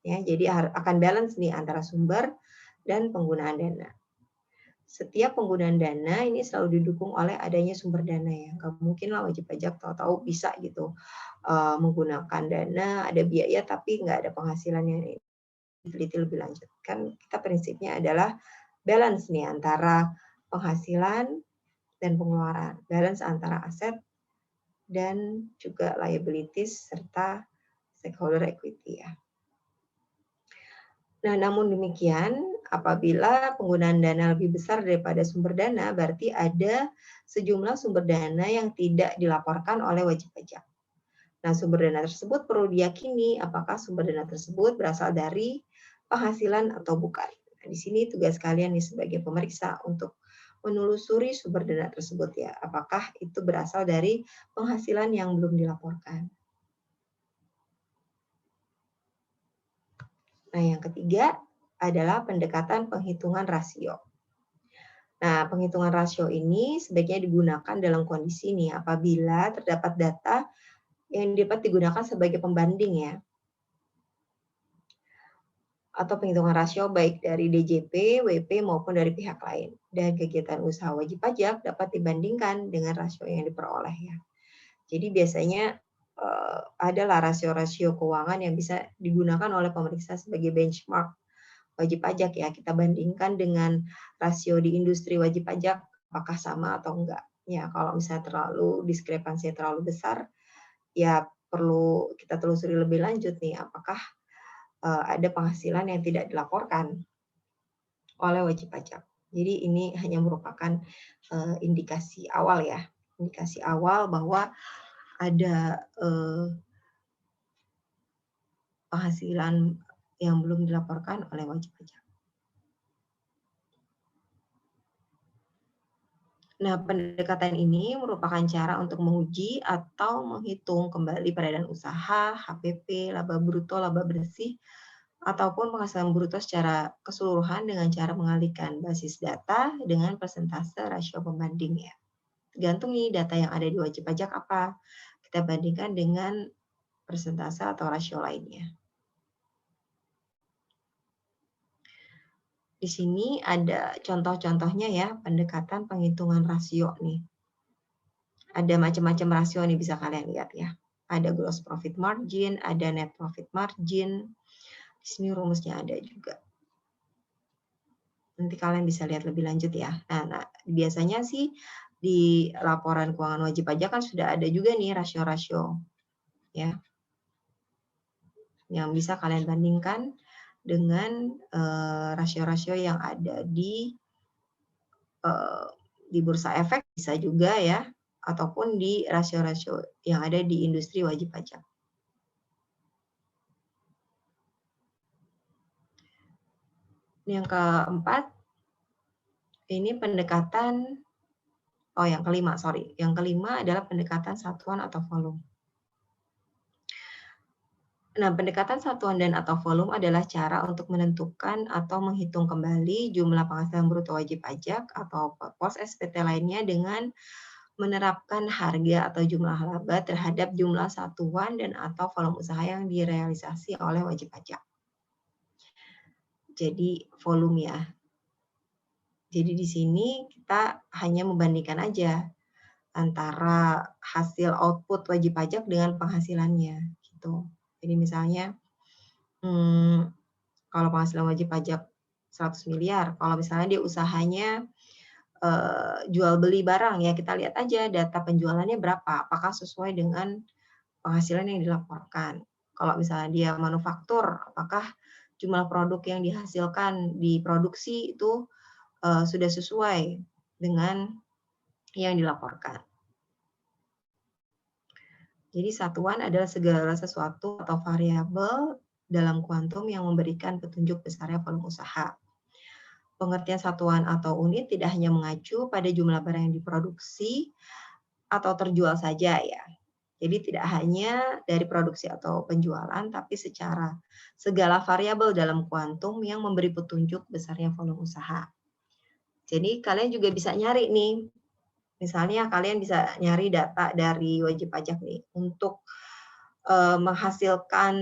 Ya, jadi akan balance nih antara sumber dan penggunaan dana. setiap penggunaan dana ini selalu didukung oleh adanya sumber dana ya. Nggak mungkin lah wajib pajak tahu-tahu bisa gitu menggunakan dana, ada biaya tapi nggak ada penghasilan yang diteliti lebih lanjut. Kan kita prinsipnya adalah balance nih antara penghasilan dan pengeluaran, balance antara aset dan juga liabilities serta stakeholder equity ya. Nah, namun demikian, apabila penggunaan dana lebih besar daripada sumber dana, berarti ada sejumlah sumber dana yang tidak dilaporkan oleh wajib pajak. Nah, sumber dana tersebut perlu diyakini apakah sumber dana tersebut berasal dari penghasilan atau bukan. Nah, di sini tugas kalian nih sebagai pemeriksa untuk menelusuri sumber dana tersebut ya, apakah itu berasal dari penghasilan yang belum dilaporkan. Nah, yang ketiga adalah pendekatan penghitungan rasio. Nah, penghitungan rasio ini sebaiknya digunakan dalam kondisi nih apabila terdapat data yang dapat digunakan sebagai pembanding ya. Atau penghitungan rasio baik dari DJP, WP maupun dari pihak lain. Dan kegiatan usaha wajib pajak dapat dibandingkan dengan rasio yang diperoleh ya. Jadi biasanya adalah rasio-rasio keuangan yang bisa digunakan oleh pemeriksa sebagai benchmark wajib pajak ya. Kita bandingkan dengan rasio di industri wajib pajak apakah sama atau enggak. Ya, kalau misalnya terlalu diskrepansinya terlalu besar, ya perlu kita telusuri lebih lanjut nih apakah ada penghasilan yang tidak dilaporkan oleh wajib pajak. Jadi ini hanya merupakan indikasi awal ya, indikasi awal bahwa ada penghasilan yang belum dilaporkan oleh wajib pajak. Nah, pendekatan ini merupakan cara untuk menguji atau menghitung kembali peredaran usaha, HPP, laba bruto, laba bersih, ataupun penghasilan bruto secara keseluruhan dengan cara mengalihkan basis data dengan persentase rasio pembanding ya. Tergantung nih data yang ada di wajib pajak apa. Kita bandingkan dengan persentase atau rasio lainnya. Di sini ada contoh-contohnya ya, pendekatan penghitungan rasio nih. Ada macam-macam rasio nih bisa kalian lihat ya. Ada gross profit margin, ada net profit margin. Di sini rumusnya ada juga. Nanti kalian bisa lihat lebih lanjut ya. Nah, biasanya sih di laporan keuangan wajib pajak kan sudah ada juga nih rasio-rasio ya. Yang bisa kalian bandingkan dengan rasio-rasio yang ada di bursa efek bisa juga ya, ataupun di rasio-rasio yang ada di industri wajib pajak. Yang keempat, ini pendekatan, yang kelima, sorry. Yang kelima adalah pendekatan satuan atau volume. Nah, pendekatan satuan dan atau volume adalah cara untuk menentukan atau menghitung kembali jumlah penghasilan bruto wajib pajak atau pos SPT lainnya dengan menerapkan harga atau jumlah laba terhadap jumlah satuan dan atau volume usaha yang direalisasi oleh wajib pajak. Jadi volume ya. Jadi di sini kita hanya membandingkan aja antara hasil output wajib pajak dengan penghasilannya gitu. Jadi misalnya kalau penghasilan wajib pajak 100 miliar, kalau misalnya dia usahanya jual beli barang ya kita lihat aja data penjualannya berapa, apakah sesuai dengan penghasilan yang dilaporkan. Kalau misalnya dia manufaktur, apakah jumlah produk yang dihasilkan di produksi itu sudah sesuai dengan yang dilaporkan. Jadi satuan adalah segala sesuatu atau variabel dalam kuantum yang memberikan petunjuk besarnya volume usaha. Pengertian satuan atau unit tidak hanya mengacu pada jumlah barang yang diproduksi atau terjual saja ya. Jadi tidak hanya dari produksi atau penjualan, tapi secara segala variabel dalam kuantum yang memberi petunjuk besarnya volume usaha. Jadi kalian juga bisa nyari nih, misalnya kalian bisa nyari data dari wajib pajak nih, untuk menghasilkan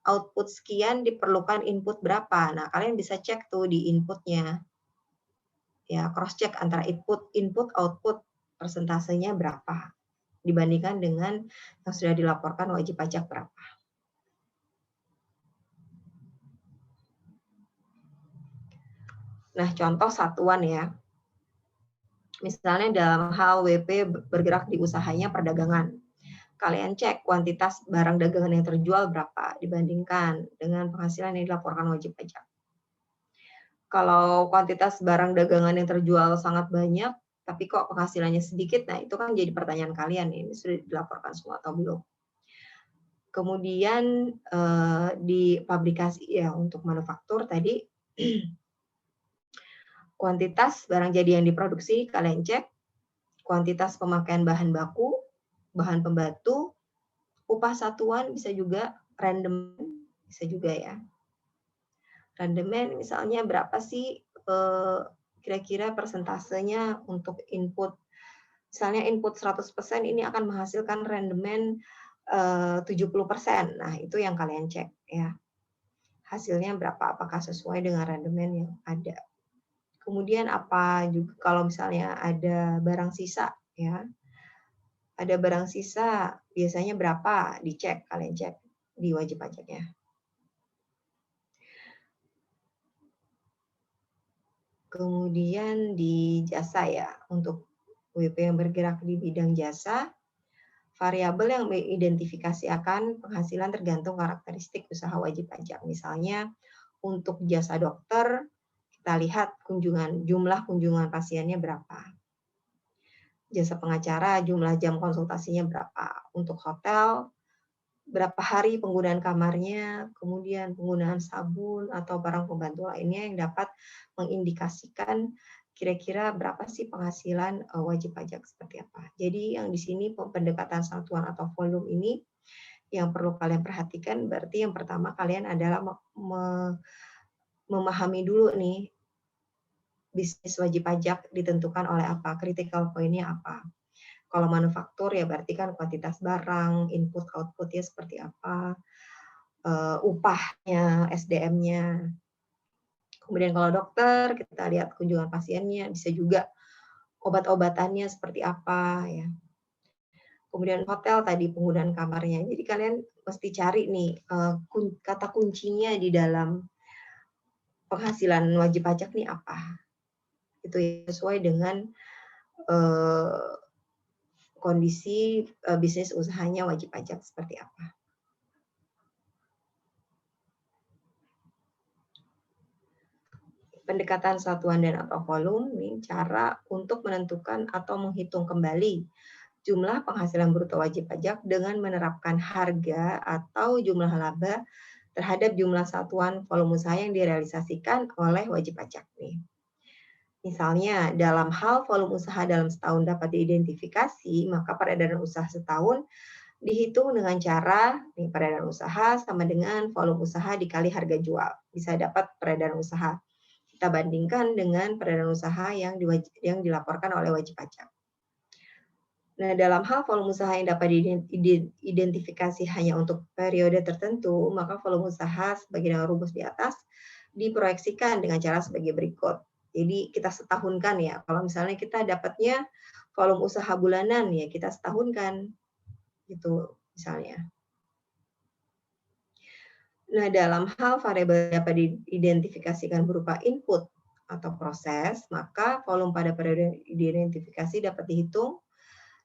output sekian diperlukan input berapa. Nah, kalian bisa cek tuh di inputnya. ya cross check antara input output persentasenya berapa dibandingkan dengan yang sudah dilaporkan wajib pajak berapa. Nah, contoh satuan ya. Misalnya dalam hal WP bergerak di usahanya perdagangan. Kalian cek kuantitas barang dagangan yang terjual berapa dibandingkan dengan penghasilan yang dilaporkan wajib pajak. Kalau kuantitas barang dagangan yang terjual sangat banyak, tapi kok penghasilannya sedikit, nah itu kan jadi pertanyaan kalian, ini sudah dilaporkan semua atau belum. Kemudian di publikasi ya untuk manufaktur tadi, kuantitas barang jadi yang diproduksi kalian cek, kuantitas pemakaian bahan baku, bahan pembatu, upah satuan bisa juga, random bisa juga ya. Randemen misalnya berapa sih kira-kira persentasenya untuk input. Misalnya input 100% ini akan menghasilkan randemen 70%. Nah, itu yang kalian cek ya. Hasilnya berapa, apakah sesuai dengan randemen yang ada. Kemudian apa juga kalau misalnya ada barang sisa ya. Ada barang sisa biasanya berapa dicek, kalian cek di wajib pajaknya. Kemudian di jasa ya, untuk WP yang bergerak di bidang jasa, variabel yang mengidentifikasi akan penghasilan tergantung karakteristik usaha wajib pajak. Misalnya untuk jasa dokter, kita lihat jumlah kunjungan pasiennya berapa. Jasa pengacara, jumlah jam konsultasinya berapa. Untuk hotel, berapa hari penggunaan kamarnya, kemudian penggunaan sabun atau barang pembantu lainnya yang dapat mengindikasikan kira-kira berapa sih penghasilan wajib pajak seperti apa. Jadi yang di sini pendekatan satuan atau volume ini yang perlu kalian perhatikan, berarti yang pertama kalian adalah memahami dulu nih bisnis wajib pajak ditentukan oleh apa, critical point-nya apa. Kalau manufaktur ya berarti kan kuantitas barang, input output-nya seperti apa, upahnya, SDM-nya. Kemudian kalau dokter kita lihat kunjungan pasiennya, bisa juga obat-obatannya seperti apa ya. Kemudian hotel tadi penggunaan kamarnya. Jadi kalian mesti cari nih kata kuncinya di dalam penghasilan wajib pajak nih apa. Itu sesuai dengan kondisi bisnis usahanya wajib pajak seperti apa. Pendekatan satuan dan atau volume ini cara untuk menentukan atau menghitung kembali jumlah penghasilan bruto wajib pajak dengan menerapkan harga atau jumlah laba terhadap jumlah satuan volume usaha yang direalisasikan oleh wajib pajak nih. Misalnya, dalam hal volume usaha dalam setahun dapat diidentifikasi, maka peredaran usaha setahun dihitung dengan cara peredaran usaha sama dengan volume usaha dikali harga jual. Bisa dapat peredaran usaha. Kita bandingkan dengan peredaran usaha yang dilaporkan oleh wajib pajak. Nah, dalam hal volume usaha yang dapat diidentifikasi hanya untuk periode tertentu, maka volume usaha sebagai rumus di atas diproyeksikan dengan cara sebagai berikut. Jadi kita setahunkan ya, kalau misalnya kita dapatnya volume usaha bulanan ya kita setahunkan gitu misalnya. Nah, dalam hal variabel dapat diidentifikasikan berupa input atau proses, maka volume pada periode diidentifikasi dapat dihitung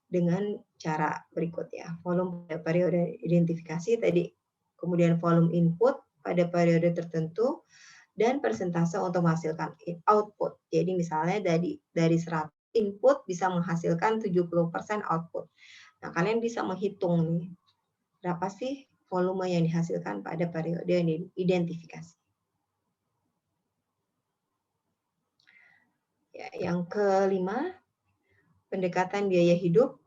dengan cara berikut ya. Volume pada periode identifikasi tadi, kemudian volume input pada periode tertentu, dan persentase untuk menghasilkan output. Jadi misalnya dari 100 input bisa menghasilkan 70% output. Nah, kalian bisa menghitung nih, berapa sih volume yang dihasilkan pada periode yang diidentifikasi. Ya, yang kelima, pendekatan biaya hidup.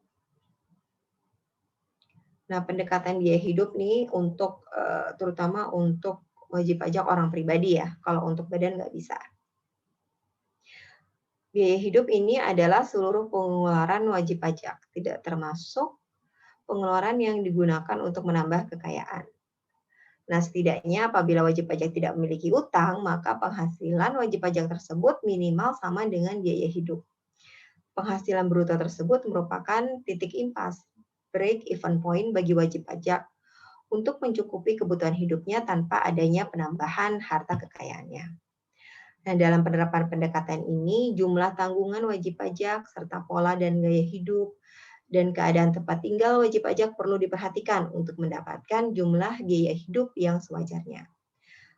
Nah, pendekatan biaya hidup nih untuk terutama untuk wajib pajak orang pribadi ya, kalau untuk badan nggak bisa. Biaya hidup ini adalah seluruh pengeluaran wajib pajak, tidak termasuk pengeluaran yang digunakan untuk menambah kekayaan. Nah, setidaknya apabila wajib pajak tidak memiliki utang, maka penghasilan wajib pajak tersebut minimal sama dengan biaya hidup. Penghasilan bruto tersebut merupakan titik impas, break even point bagi wajib pajak untuk mencukupi kebutuhan hidupnya tanpa adanya penambahan harta kekayaannya. Nah, dalam penerapan pendekatan ini, jumlah tanggungan wajib pajak serta pola dan gaya hidup dan keadaan tempat tinggal wajib pajak perlu diperhatikan untuk mendapatkan jumlah biaya hidup yang sewajarnya.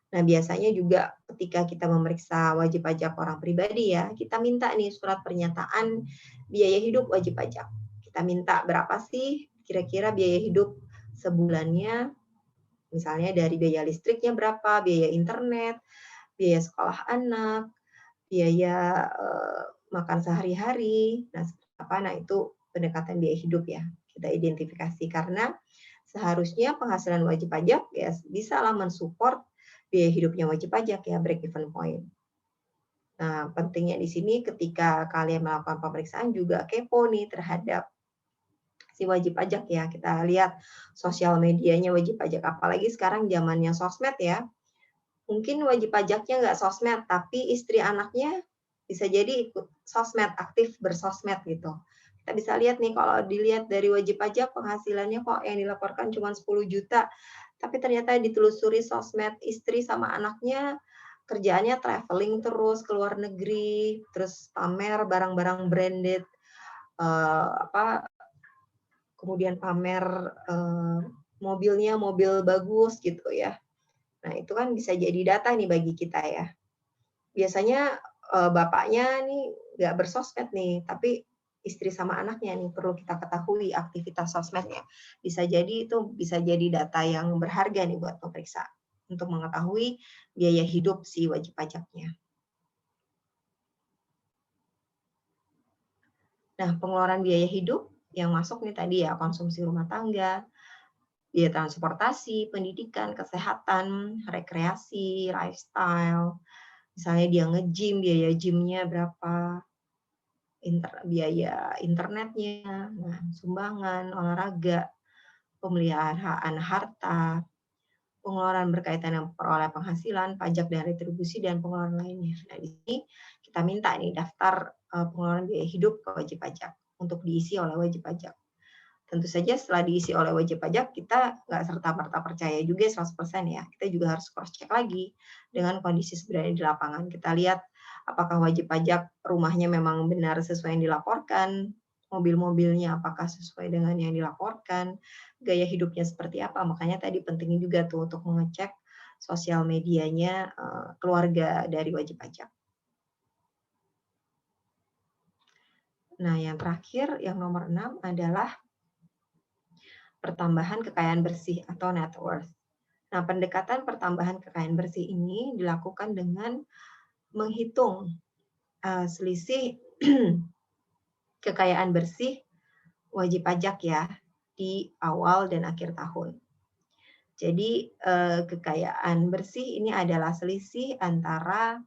Nah, biasanya juga ketika kita memeriksa wajib pajak orang pribadi ya, kita minta nih surat pernyataan biaya hidup wajib pajak. Kita minta berapa sih kira-kira biaya hidup sebulannya, misalnya dari biaya listriknya berapa, biaya internet, biaya sekolah anak, biaya makan sehari-hari, nah itu pendekatan biaya hidup ya, kita identifikasi karena seharusnya penghasilan wajib pajak ya bisalah mensupport biaya hidupnya wajib pajak ya, break even point. Nah, pentingnya di sini ketika kalian melakukan pemeriksaan juga kepo nih terhadap si wajib pajak ya. Kita lihat sosial medianya wajib pajak, apalagi sekarang zamannya sosmed ya. Mungkin wajib pajaknya nggak sosmed, tapi istri anaknya bisa jadi ikut sosmed, aktif bersosmed gitu. Kita bisa lihat nih kalau dilihat dari wajib pajak penghasilannya kok yang dilaporkan cuma 10 juta, tapi ternyata ditelusuri sosmed istri sama anaknya kerjaannya traveling terus ke luar negeri, terus pamer barang-barang branded, kemudian pamer mobilnya mobil bagus gitu ya. Nah, itu kan bisa jadi data nih bagi kita ya. Biasanya bapaknya nih nggak bersosmed nih, tapi istri sama anaknya nih perlu kita ketahui aktivitas sosmednya. Bisa jadi itu bisa jadi data yang berharga nih buat pemeriksa untuk mengetahui biaya hidup si wajib pajaknya. Nah, pengeluaran biaya hidup yang masuk nih tadi ya, konsumsi rumah tangga, biaya transportasi, pendidikan, kesehatan, rekreasi, lifestyle. Misalnya dia nge-gym, biaya gymnya berapa, biaya internetnya, nah, sumbangan, olahraga, pemeliharaan harta, pengeluaran berkaitan dengan peroleh penghasilan, pajak dan retribusi, dan pengeluaran lainnya. Nah, di sini kita minta nih daftar pengeluaran biaya hidup ke wajib pajak untuk diisi oleh wajib pajak. Tentu saja setelah diisi oleh wajib pajak, kita nggak serta-merta percaya juga 100% ya. Kita juga harus cross-check lagi dengan kondisi sebenarnya di lapangan. Kita lihat apakah wajib pajak rumahnya memang benar sesuai yang dilaporkan, mobil-mobilnya apakah sesuai dengan yang dilaporkan, gaya hidupnya seperti apa. Makanya tadi penting juga tuh untuk mengecek sosial medianya keluarga dari wajib pajak. Nah, yang terakhir, yang nomor 6 adalah pertambahan kekayaan bersih atau net worth. Nah, pendekatan pertambahan kekayaan bersih ini dilakukan dengan menghitung selisih kekayaan bersih wajib pajak ya di awal dan akhir tahun. Jadi kekayaan bersih ini adalah selisih antara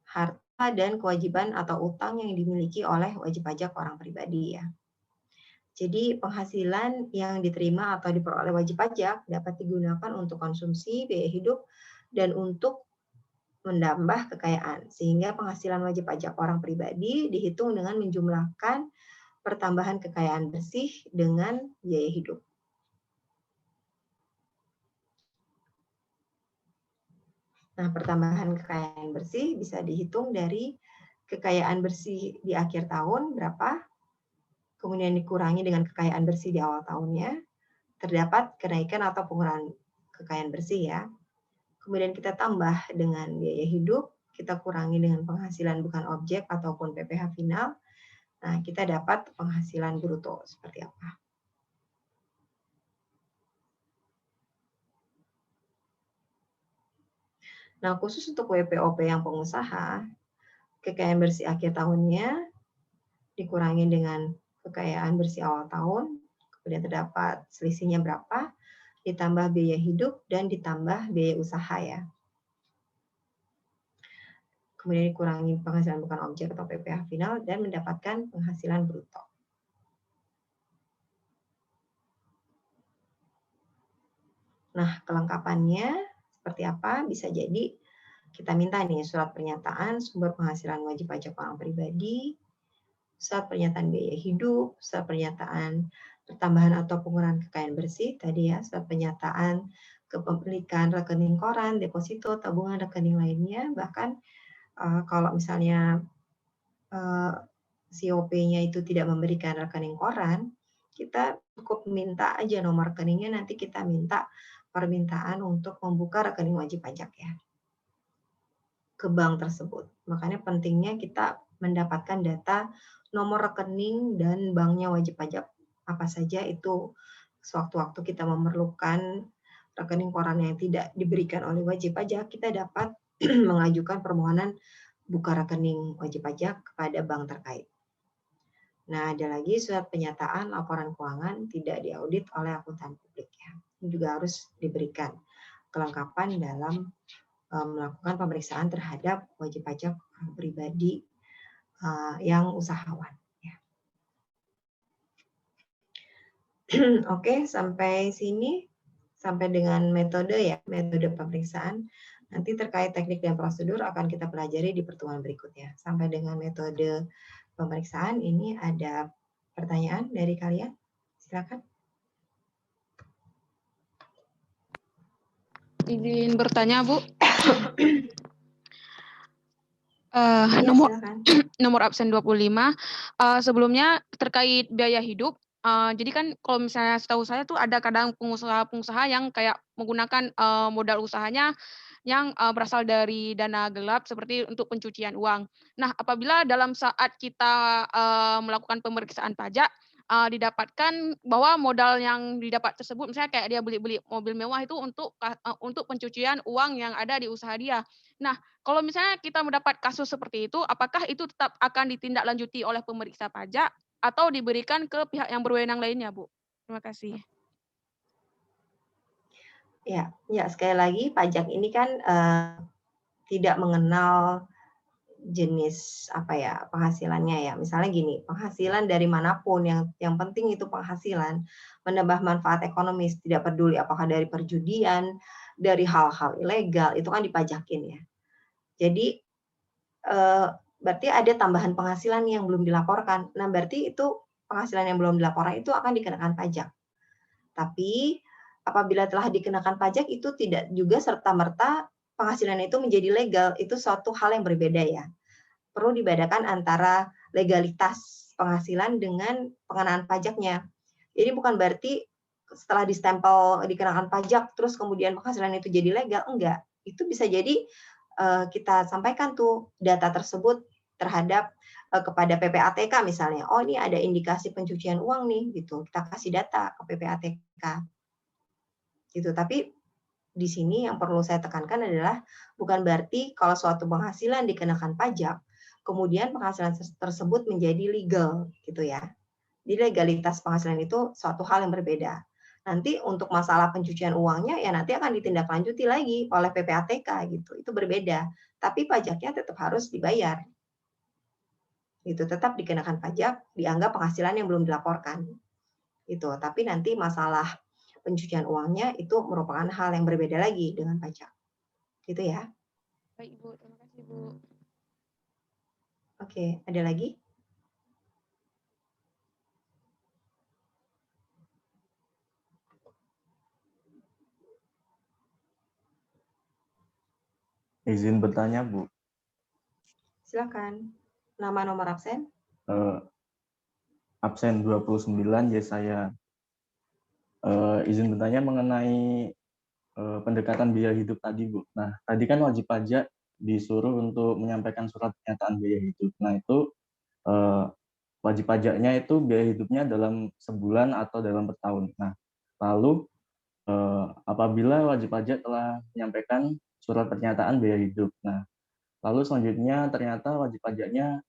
harta dan kewajiban atau utang yang dimiliki oleh wajib pajak orang pribadi ya. Jadi penghasilan yang diterima atau diperoleh wajib pajak dapat digunakan untuk konsumsi, biaya hidup, dan untuk menambah kekayaan. Sehingga penghasilan wajib pajak orang pribadi dihitung dengan menjumlahkan pertambahan kekayaan bersih dengan biaya hidup. Nah, pertambahan kekayaan bersih bisa dihitung dari kekayaan bersih di akhir tahun berapa, kemudian dikurangi dengan kekayaan bersih di awal tahunnya, terdapat kenaikan atau pengurangan kekayaan bersih ya. Kemudian kita tambah dengan biaya hidup, kita kurangi dengan penghasilan bukan objek ataupun PPh final. Nah, kita dapat penghasilan bruto seperti apa. Nah, khusus untuk WPOP yang pengusaha, kekayaan bersih akhir tahunnya dikurangi dengan kekayaan bersih awal tahun, kemudian terdapat selisihnya berapa, ditambah biaya hidup, dan ditambah biaya usaha ya. Kemudian dikurangi penghasilan bukan objek atau PPh final, dan mendapatkan penghasilan bruto. Nah, kelengkapannya seperti apa? Bisa jadi kita minta nih surat pernyataan sumber penghasilan wajib pajak orang pribadi, surat pernyataan biaya hidup, surat pernyataan pertambahan atau pengurangan kekayaan bersih tadi ya, surat pernyataan kepemilikan rekening koran, deposito, tabungan rekening lainnya, bahkan kalau misalnya COP-nya itu tidak memberikan rekening koran, kita cukup minta aja nomor rekeningnya, nanti kita minta permintaan untuk membuka rekening wajib pajak ya ke bank tersebut. Makanya pentingnya kita mendapatkan data nomor rekening dan banknya wajib pajak apa saja itu sewaktu-waktu kita memerlukan rekening koran yang tidak diberikan oleh wajib pajak, kita dapat mengajukan permohonan buka rekening wajib pajak kepada bank terkait. Nah, ada lagi surat pernyataan laporan keuangan tidak diaudit oleh akuntan publik ya. Ini juga harus diberikan kelengkapan dalam melakukan pemeriksaan terhadap wajib pajak orang pribadi yang usahawan. Ya. Oke, sampai sini, sampai dengan metode ya, metode pemeriksaan. Nanti terkait teknik dan prosedur akan kita pelajari di pertemuan berikutnya. Sampai dengan metode pemeriksaan, ini ada pertanyaan dari kalian? Silakan. Izin bertanya, Bu. Ya, nomor absen 25. Sebelumnya terkait biaya hidup, jadi kan kalau misalnya setahu saya tuh ada kadang pengusaha-pengusaha yang kayak menggunakan modal usahanya yang berasal dari dana gelap seperti untuk pencucian uang. Nah, apabila dalam saat kita melakukan pemeriksaan pajak, didapatkan bahwa modal yang didapat tersebut, misalnya kayak dia beli mobil mewah itu untuk pencucian uang yang ada di usaha dia. Nah, kalau misalnya kita mendapat kasus seperti itu, apakah itu tetap akan ditindaklanjuti oleh pemeriksa pajak atau diberikan ke pihak yang berwenang lainnya, Bu? Terima kasih. Ya, sekali lagi pajak ini kan tidak mengenal jenis penghasilannya ya. Misalnya gini, penghasilan dari manapun yang penting itu penghasilan menambah manfaat ekonomis, tidak peduli apakah dari perjudian, dari hal-hal ilegal itu kan dipajakin ya. Jadi berarti ada tambahan penghasilan yang belum dilaporkan. Nah, berarti itu penghasilan yang belum dilaporkan itu akan dikenakan pajak. Tapi apabila telah dikenakan pajak itu tidak juga serta-merta penghasilan itu menjadi legal, itu suatu hal yang berbeda ya. Perlu dibedakan antara legalitas penghasilan dengan pengenaan pajaknya. Jadi bukan berarti setelah distempel dikenakan pajak terus kemudian penghasilan itu jadi legal, enggak. Itu bisa jadi kita sampaikan tuh data tersebut terhadap kepada PPATK misalnya. Oh, ini ada indikasi pencucian uang nih gitu. Kita kasih data ke PPATK. Gitu. Tapi di sini yang perlu saya tekankan adalah bukan berarti kalau suatu penghasilan dikenakan pajak, kemudian penghasilan tersebut menjadi legal gitu ya. Jadi legalitas penghasilan itu suatu hal yang berbeda. Nanti untuk masalah pencucian uangnya ya nanti akan ditindaklanjuti lagi oleh PPATK gitu. Itu berbeda. Tapi pajaknya tetap harus dibayar. Itu tetap dikenakan pajak, dianggap penghasilan yang belum dilaporkan. Itu. Tapi nanti masalah pencucian uangnya itu merupakan hal yang berbeda lagi dengan pajak. Gitu ya. Baik, Bu. Terima kasih, Bu. Oke, ada lagi? Izin bertanya, Bu. Silakan. Nama nomor absen? Absen 29, ya saya. Izin bertanya mengenai pendekatan biaya hidup tadi, Bu. Nah, tadi kan wajib pajak disuruh untuk menyampaikan surat pernyataan biaya hidup. Nah, itu wajib pajaknya itu biaya hidupnya dalam sebulan atau dalam bertahun. Nah, lalu apabila wajib pajak telah menyampaikan surat pernyataan biaya hidup. Nah, lalu selanjutnya ternyata wajib pajaknya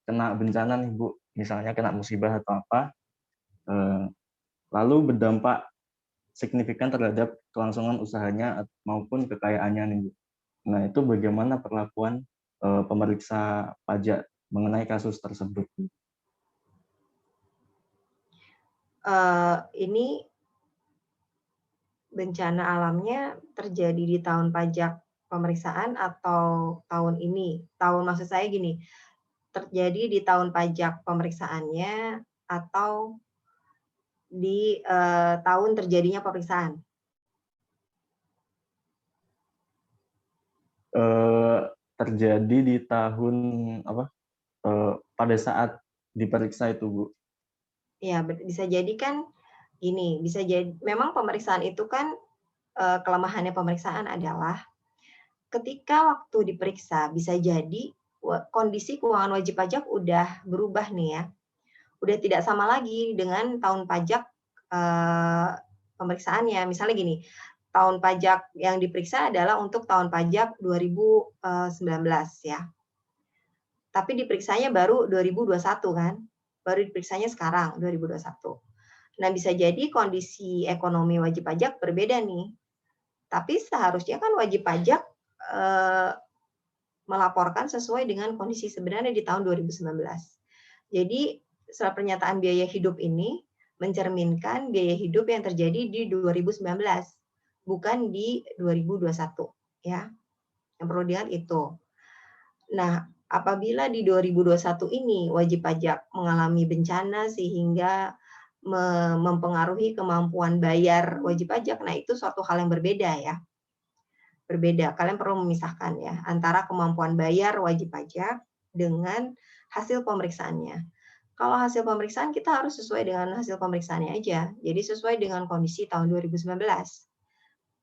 kena bencana nih, Bu. Misalnya kena musibah atau apa. Lalu berdampak signifikan terhadap kelangsungan usahanya maupun kekayaannya nih, Bu. Nah, itu bagaimana perlakuan pemeriksa pajak mengenai kasus tersebut? Ini bencana alamnya terjadi di tahun pajak pemeriksaan atau tahun ini? Tahun maksud saya gini, terjadi di tahun pajak pemeriksaannya atau di tahun terjadinya pemeriksaan? Terjadi di tahun apa? Pada saat diperiksa itu, Bu. Ya, bisa jadi kan gini, bisa jadi memang pemeriksaan itu kan kelemahannya pemeriksaan adalah ketika waktu diperiksa bisa jadi kondisi keuangan wajib pajak udah berubah nih ya. Udah tidak sama lagi dengan tahun pajak pemeriksaannya. Misalnya gini, tahun pajak yang diperiksa adalah untuk tahun pajak 2019 ya. Tapi diperiksanya baru 2021 kan? Baru diperiksanya sekarang 2021. Nah, bisa jadi kondisi ekonomi wajib pajak berbeda nih. Tapi seharusnya kan wajib pajak melaporkan sesuai dengan kondisi sebenarnya di tahun 2019. Jadi, surat pernyataan biaya hidup ini mencerminkan biaya hidup yang terjadi di 2019, bukan di 2021, ya. Yang perlu diingat itu. Nah, apabila di 2021 ini wajib pajak mengalami bencana sehingga mempengaruhi kemampuan bayar wajib pajak, nah itu suatu hal yang berbeda ya. Berbeda, kalian perlu memisahkan ya antara kemampuan bayar wajib pajak dengan hasil pemeriksaannya. Kalau hasil pemeriksaan kita harus sesuai dengan hasil pemeriksaannya aja. Jadi sesuai dengan kondisi tahun 2019.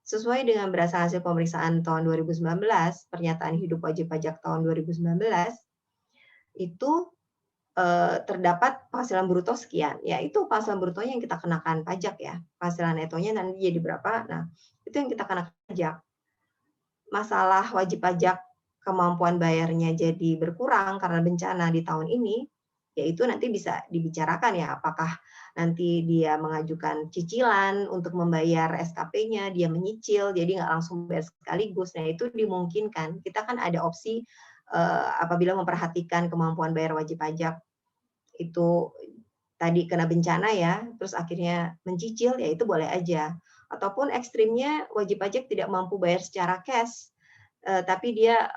Sesuai dengan berdasarkan hasil pemeriksaan tahun 2019, pernyataan hidup wajib pajak tahun 2019 itu terdapat penghasilan bruto sekian. Ya, itu penghasilan brutonya yang kita kenakan pajak ya. Penghasilan netonya nanti jadi berapa? Nah, itu yang kita kenakan pajak. Masalah wajib pajak kemampuan bayarnya jadi berkurang karena bencana di tahun ini, yaitu nanti bisa dibicarakan ya, apakah nanti dia mengajukan cicilan untuk membayar SKP-nya, dia menyicil, jadi nggak langsung bayar sekaligus. Nah, itu dimungkinkan. Kita kan ada opsi apabila memperhatikan kemampuan bayar wajib pajak itu tadi kena bencana ya, terus akhirnya mencicil, ya itu boleh aja. Ataupun ekstrimnya wajib pajak tidak mampu bayar secara cash, tapi dia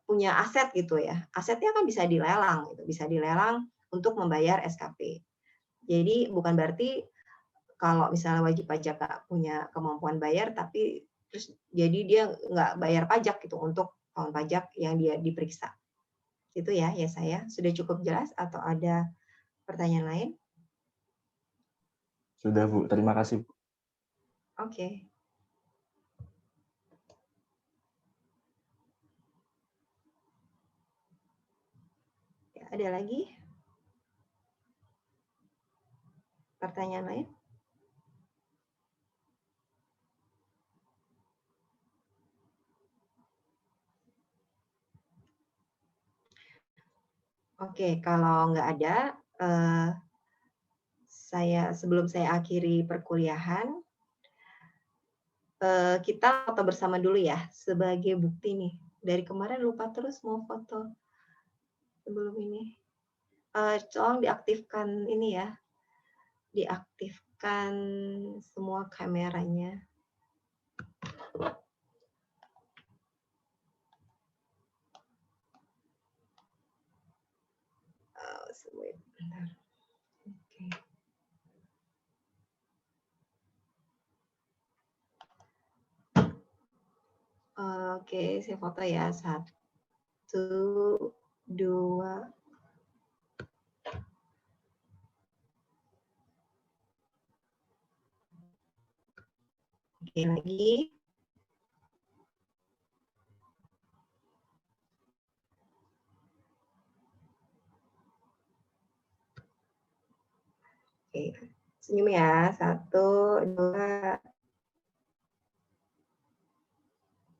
punya aset gitu ya. Asetnya kan bisa dilelang, gitu. Bisa dilelang untuk membayar SKP. Jadi bukan berarti kalau misalnya wajib pajak nggak punya kemampuan bayar, tapi terus jadi dia nggak bayar pajak gitu untuk tahun pajak yang dia diperiksa. Itu ya saya. Sudah cukup jelas atau ada pertanyaan lain? Sudah, Bu. Terima kasih, Bu. Oke. Ya, ada lagi? Pertanyaan lain? Oke, kalau nggak ada, sebelum saya akhiri perkuliahan, kita foto bersama dulu ya, sebagai bukti nih. Dari kemarin lupa terus mau foto sebelum ini. Tolong diaktifkan ini ya, diaktifkan semua kameranya. Bentar. Oke, saya foto ya. 1, 2. Oke, lagi. Oke, senyum ya. 1, 2,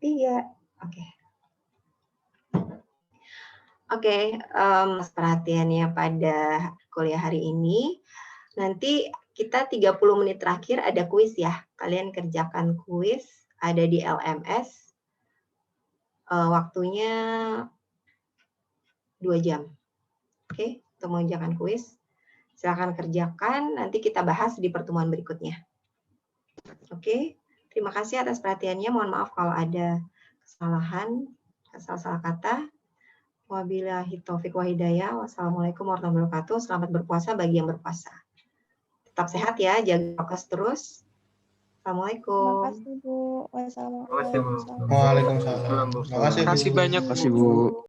3. Oke. Oke, perhatiannya pada kuliah hari ini. Nanti kita 30 menit terakhir ada kuis ya. Kalian kerjakan kuis, ada di LMS. Waktunya 2 jam. Oke, untuk mengerjakan kuis. Silakan kerjakan, nanti kita bahas di pertemuan berikutnya. Oke, terima kasih atas perhatiannya. Mohon maaf kalau ada kesalahan, salah kata. Wabillahi taufiq wa hidayah. Wassalamualaikum warahmatullahi wabarakatuh. Selamat berpuasa bagi yang berpuasa. Tetap sehat ya, jaga prokes terus. Assalamualaikum. Terima kasih Bu. Wassalamualaikum. Waalaikumsalam. Terima kasih, Bu. Terima kasih banyak, Bu.